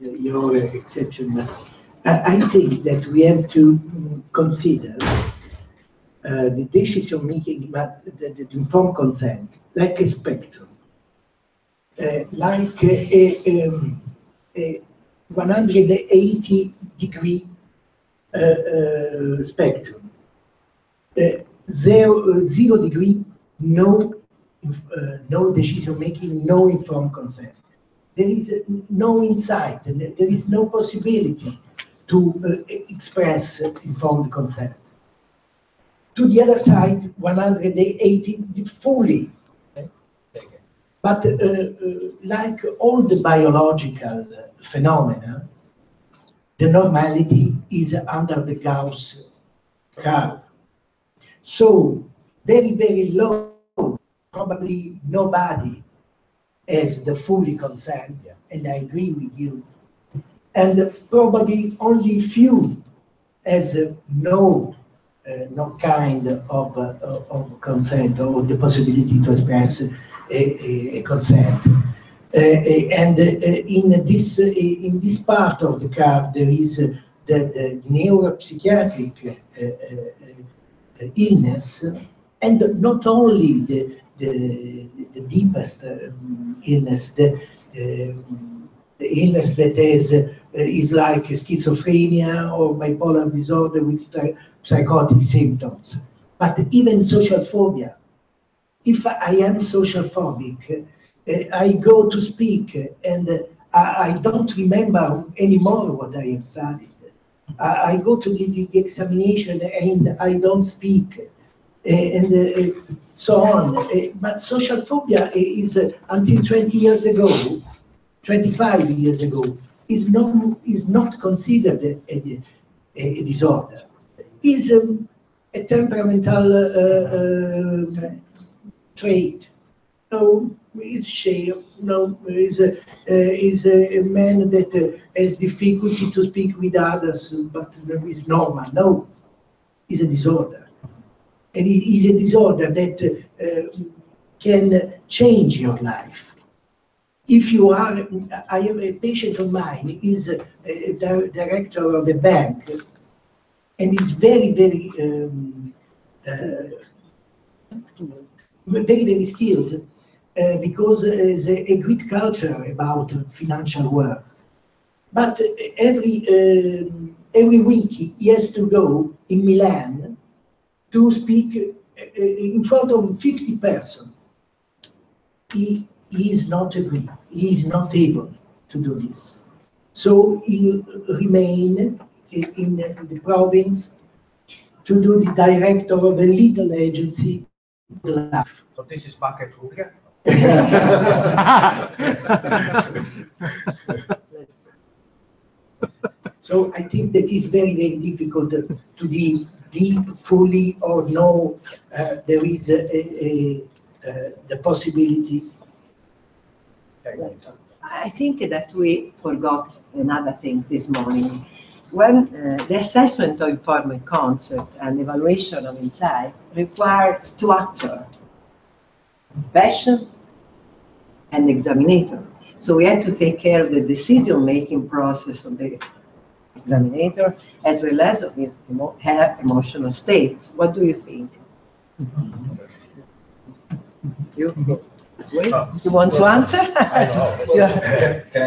your exception. I think that we have to consider the decision making, but the informed consent, like a spectrum, like a 180-degree spectrum. 0 degree, no decision making, no informed consent. there is no insight, and there is no possibility to express informed consent. To the other side, 180 fully. But like all the biological phenomena, the normality is under the Gauss curve. So very, very low, probably nobody has the fully consent, and I agree with you. And probably only few has no kind of consent or the possibility to express a consent. And in this part of the curve, there is the neuropsychiatric illness, and not only the deepest illness, the illness that is like schizophrenia or bipolar disorder with psychotic symptoms, but even social phobia. If I am social phobic, I go to speak and I don't remember anymore what I have studied. I go to the examination and I don't speak, and so on. But social phobia is, until 20 years ago, 25 years ago, is not considered a disorder. Is a temperamental trait. No, is share. No, is a man that has difficulty to speak with others, but is normal. No, is a disorder, and it is a disorder that can change your life. If you are, I have a patient of mine, is a director of a bank, and is very, very, very skilled, because there's a great culture about financial work. But every week he has to go in Milan to speak in front of 50 persons. He is not agree. He is not able to do this. So he remain in the province to do the director of a little agency. So this is Banca Etruria? So I think that is very, very difficult to deep fully or no. There is the possibility. I think that we forgot another thing this morning. When the assessment of informed consent and evaluation of insight requires two actors, patient and examinator. So we have to take care of the decision-making process of the examinator as well as of his emotional states. What do you think? You want to answer? I don't know. Can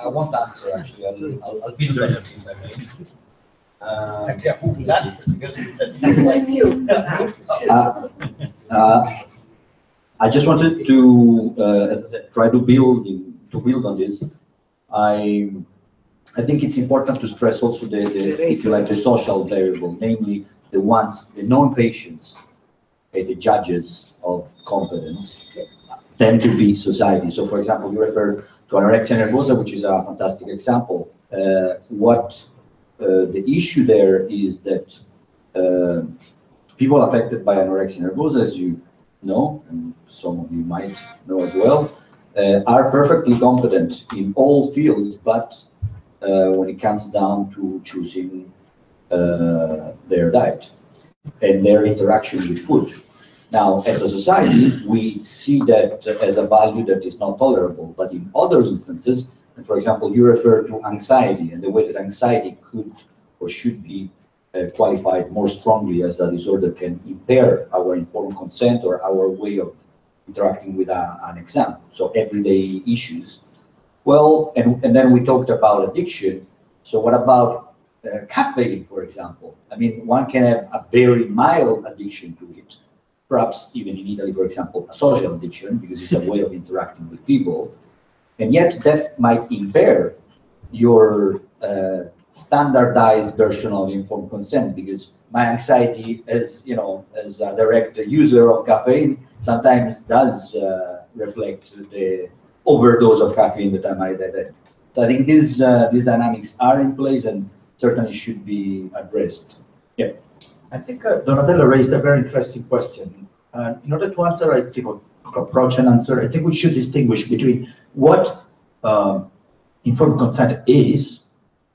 I won't answer actually. I'll be the better if I may. I just wanted to, as I said, try to build on this. I think it's important to stress also the if you like, the social variable, namely the non-patients, the judges of competence, tend to be society. So, for example, you refer to anorexia nervosa, which is a fantastic example. What the issue there is that people affected by anorexia nervosa, as you know, and some of you might know as well, are perfectly competent in all fields, but when it comes down to choosing their diet and their interaction with food. Now, as a society, we see that as a value that is not tolerable, but in other instances, and for example, you refer to anxiety and the way that anxiety could or should be qualified more strongly as a disorder can impair our informed consent or our way of interacting with an exam, so everyday issues. Well, and then we talked about addiction. So what about caffeine, for example? I mean, one can have a very mild addiction to it, perhaps even in Italy, for example, a social addiction, because it's a way of interacting with people. And yet that might impair your standardized version of informed consent, because my anxiety as, you know, as a direct user of caffeine sometimes does reflect the overdose of caffeine that I might have had. So I think these dynamics are in place and certainly should be addressed. Yeah. I think Donatella raised a very interesting question. In order to answer, I think, or approach and answer, I think we should distinguish between what informed consent is,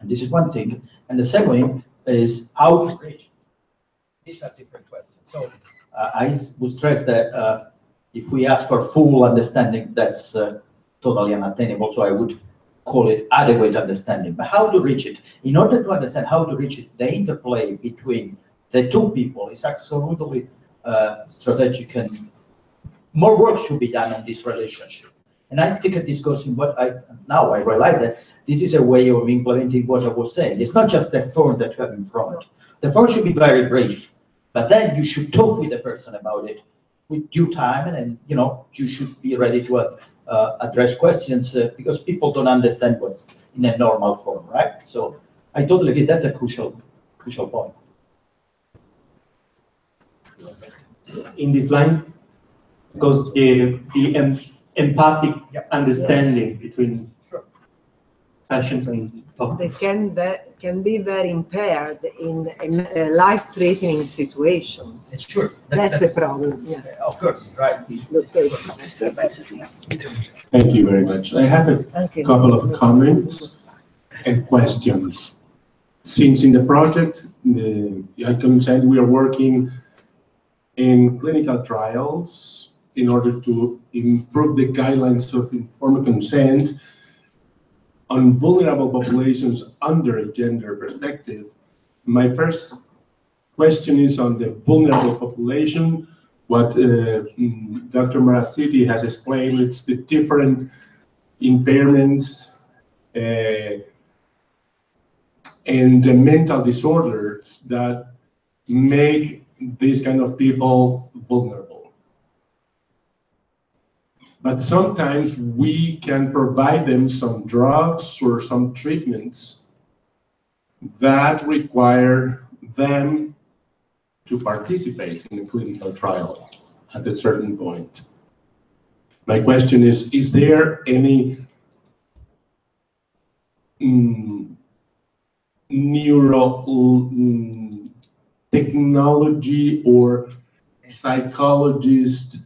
and this is one thing, and the second is how to reach. These are different questions. So I would stress that if we ask for full understanding, that's totally unattainable. So I would call it adequate understanding. But how to reach it? In order to understand how to reach it, the interplay between the two people is absolutely strategic, and more work should be done on this relationship. And I think this goes in what now I realize that this is a way of implementing what I was saying. It's not just the form that you have in front. The form should be very brief, but then you should talk with the person about it with due time, and then, you know, you should be ready to address questions because people don't understand what's in a normal form, right? So I totally agree. That's a crucial point. In this line, because the empathic understanding between passions and they can be very impaired in life-threatening situations. It's true. That's the problem. Yeah. Of course, right. Thank you very much. I have a couple of comments and questions. Since in the project, I can say we are working in clinical trials in order to improve the guidelines of informed consent on vulnerable populations under a gender perspective. My first question is on the vulnerable population. What Dr. Marasiti has explained, it's the different impairments and the mental disorders that make these kind of people vulnerable. But sometimes we can provide them some drugs or some treatments that require them to participate in a clinical trial at a certain point. My question is there any technology or psychologist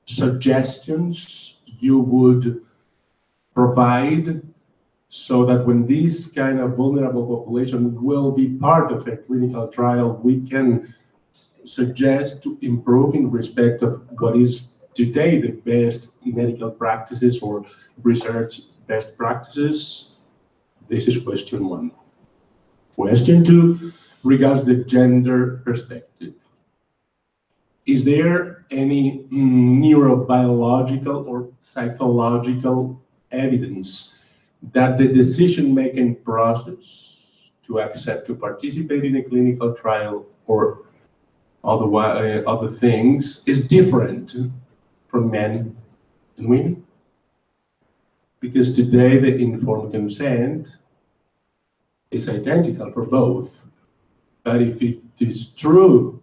suggestions you would provide so that when this kind of vulnerable population will be part of a clinical trial, we can suggest to improve in respect of what is today the best medical practices or research best practices? This is question one. Question two regards the gender perspective. Is there any neurobiological or psychological evidence that the decision-making process to accept to participate in a clinical trial or other things is different from men and women? Because today the informed consent is identical for both. But if it is true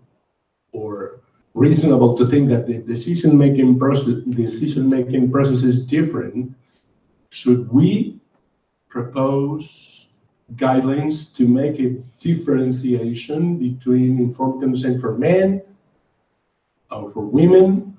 or reasonable to think that the decision-making process is different, should we propose guidelines to make a differentiation between informed consent for men or for women?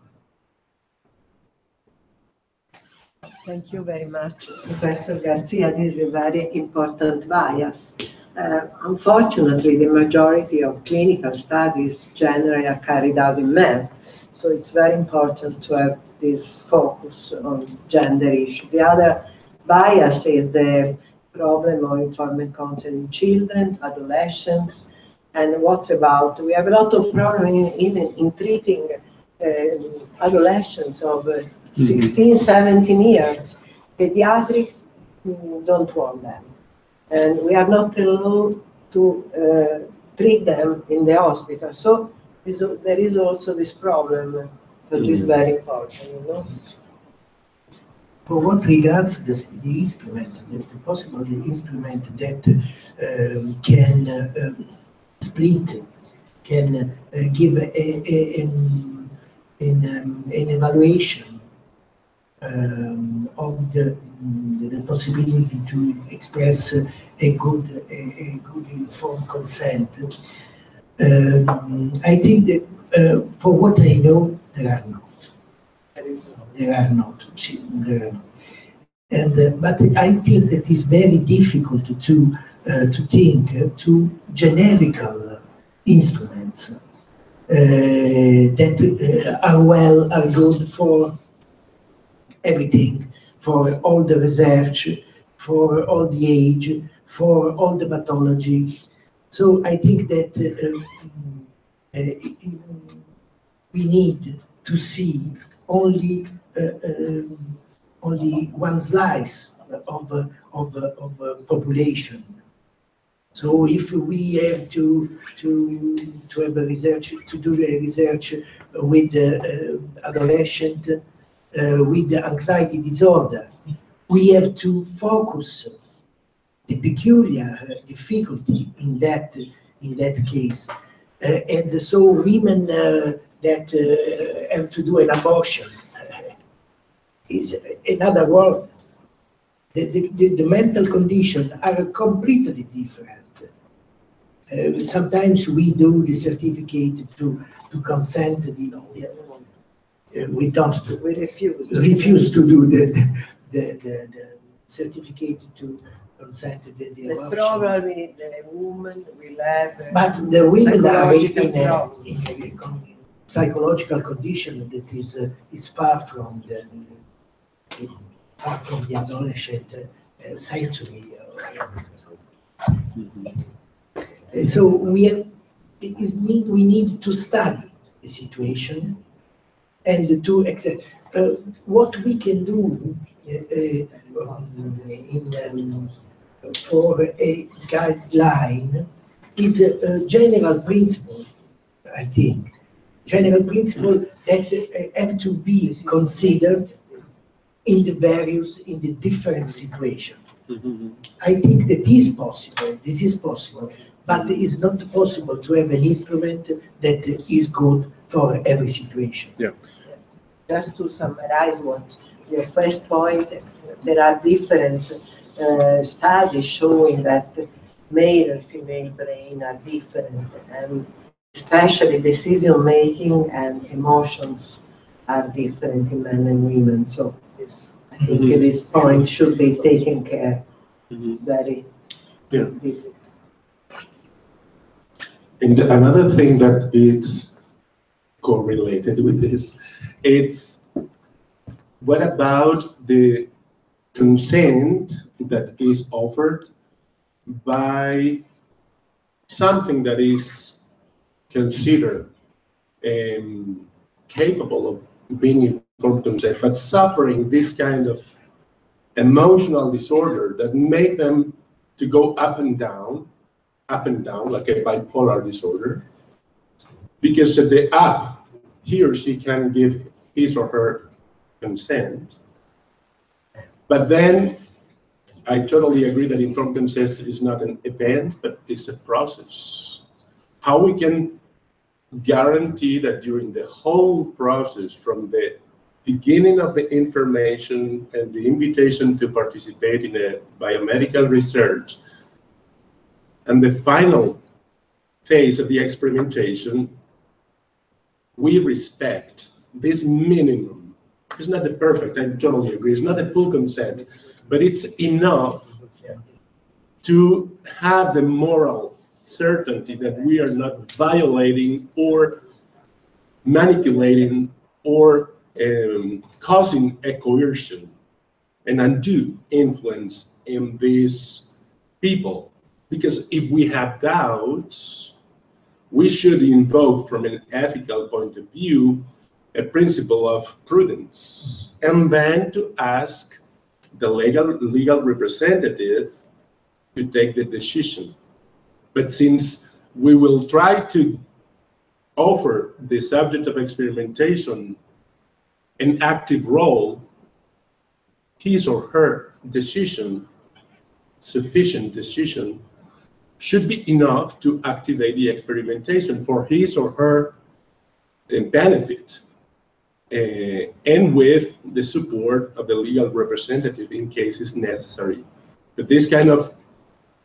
Thank you very much, Professor Garcia. This is a very important bias. Unfortunately, the majority of clinical studies generally are carried out in men. So it's very important to have this focus on gender issue. The other bias is the problem of informed consent in children, adolescents, and we have a lot of problems in treating adolescents of 16, 17 years. Pediatrics don't want them. And we are not allowed to treat them in the hospital. So there is also this problem that is very important, you know. For what regards the instrument, the possible instrument that can split, can give an evaluation of the possibility to express a good informed consent. I think that for what I know, there are not. There are not. And but I think that it's very difficult to think to generical instruments that are good for everything, for all the research, for all the age, for all the pathology. So I think that we need to see only one slice of population. So if we have to have a research, to do a research with adolescent with the anxiety disorder, we have to focus the peculiar difficulty in that case, and so women that have to do an abortion is another world. The mental conditions are completely different. Sometimes we do the certificate to consent. We don't do. We refuse to do the certificate to consent the abortion. Probably the woman will have. But the women are in a psychological condition that is far from the adolescent century. So we need to study the situation and to accept what we can do for a guideline is a general principle, I think. General principle that have to be considered in the different situations. I think that is possible, this is possible, but it is not possible to have an instrument that is good for every situation. Yeah. Just to summarize what your first point, there are different studies showing that male and female brain are different, and especially decision making and emotions are different in men and women. So this, I think this point should be taken care very deeply. And another thing that is correlated with this, it's what about the consent that is offered by something that is considered capable of being informed consent, but suffering this kind of emotional disorder that make them to go up and down, like a bipolar disorder, because at the up, he or she can give his or her consent. But then I totally agree that informed consent is not an event, but it's a process. How we can guarantee that during the whole process, from the beginning of the information and the invitation to participate in a biomedical research, and the final phase of the experimentation, we respect this minimum. It's not the perfect, I totally agree, it's not the full consent, but it's enough to have the moral certainty that we are not violating or manipulating or causing a coercion, an undue influence in these people. Because if we have doubts, we should invoke from an ethical point of view a principle of prudence, and then to ask the legal representative to take the decision. But since we will try to offer the subject of experimentation an active role, his or her decision, sufficient decision, should be enough to activate the experimentation for his or her benefit, and with the support of the legal representative in cases necessary. But this kind of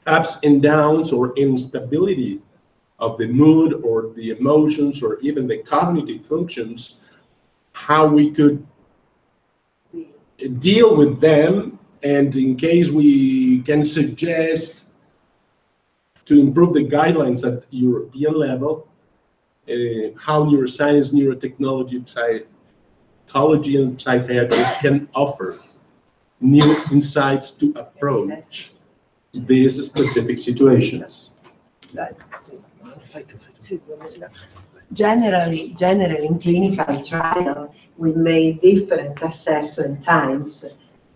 ups and downs or instability of the mood or the emotions or even the cognitive functions, how we could deal with them, and in case we can suggest to improve the guidelines at European level, how neuroscience, neurotechnology, psychology, and psychiatry can offer new insights to approach these specific situations. Generally in clinical trial, we made different assessment times.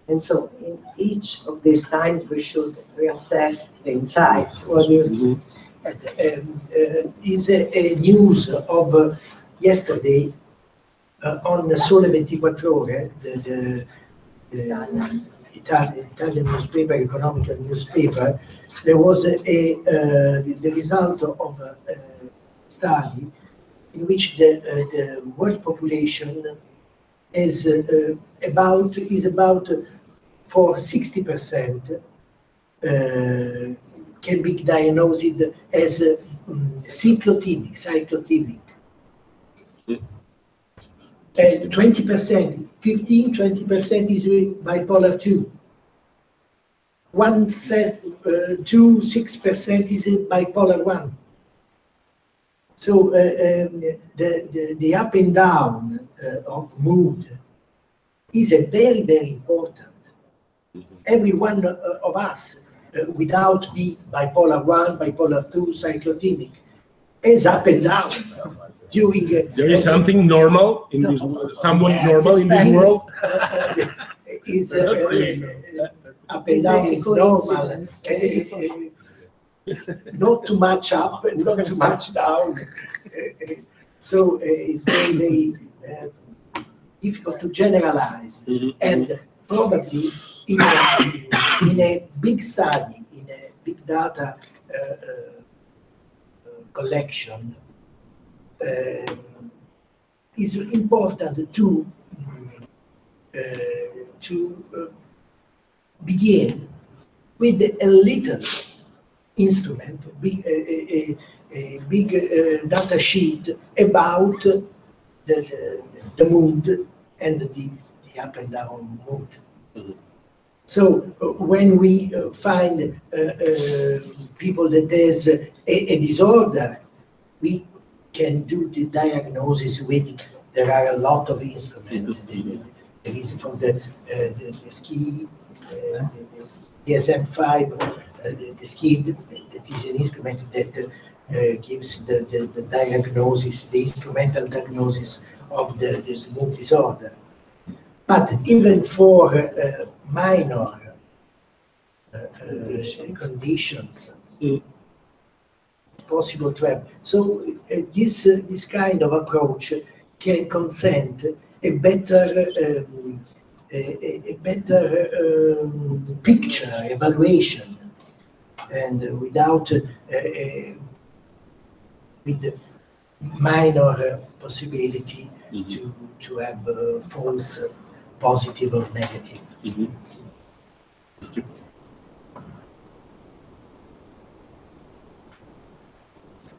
And so in each of these times, we should reassess the insights. What do you think? Is a news of yesterday on Sole 24 Ore, the Italian newspaper, economical newspaper. There was the result of a study in which the world population is about for 60% can be diagnosed as cyclotimic. 20%, 15-20% is bipolar 2. 6% is bipolar 1. So the up and down of mood is a very, very important. Every one of us, without being bipolar 1, bipolar 2, cyclotimic, is up and down during. There is something normal in this world, someone normal in this world. Is up and down is normal. Not too much up and not too much down. So it's very, very difficult to generalize. And probably in a big study, in a big data collection, it's important to begin with a little instrument, a big data sheet about the mood and the up and down mood. So when we find people that has a disorder, we can do the diagnosis with. There are a lot of instruments. There is for the ski, the DSM-5, the ski. That is an instrument that gives the diagnosis, the instrumental diagnosis of the mood disorder. But even for minor conditions, it's possible to have. So this kind of approach can consent a better picture evaluation, and without with the minor possibility to have false positive or negative.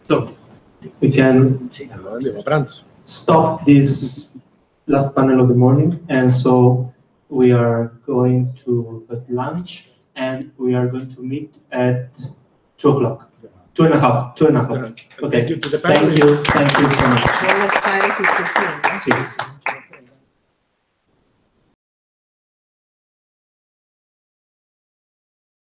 So we can stop this last panel of the morning, and so we are going to have lunch, and we are going to meet at 2 o'clock. 2:30. Okay. Thank you to the Thank panelists. you so much. Let's try to 15. Sì.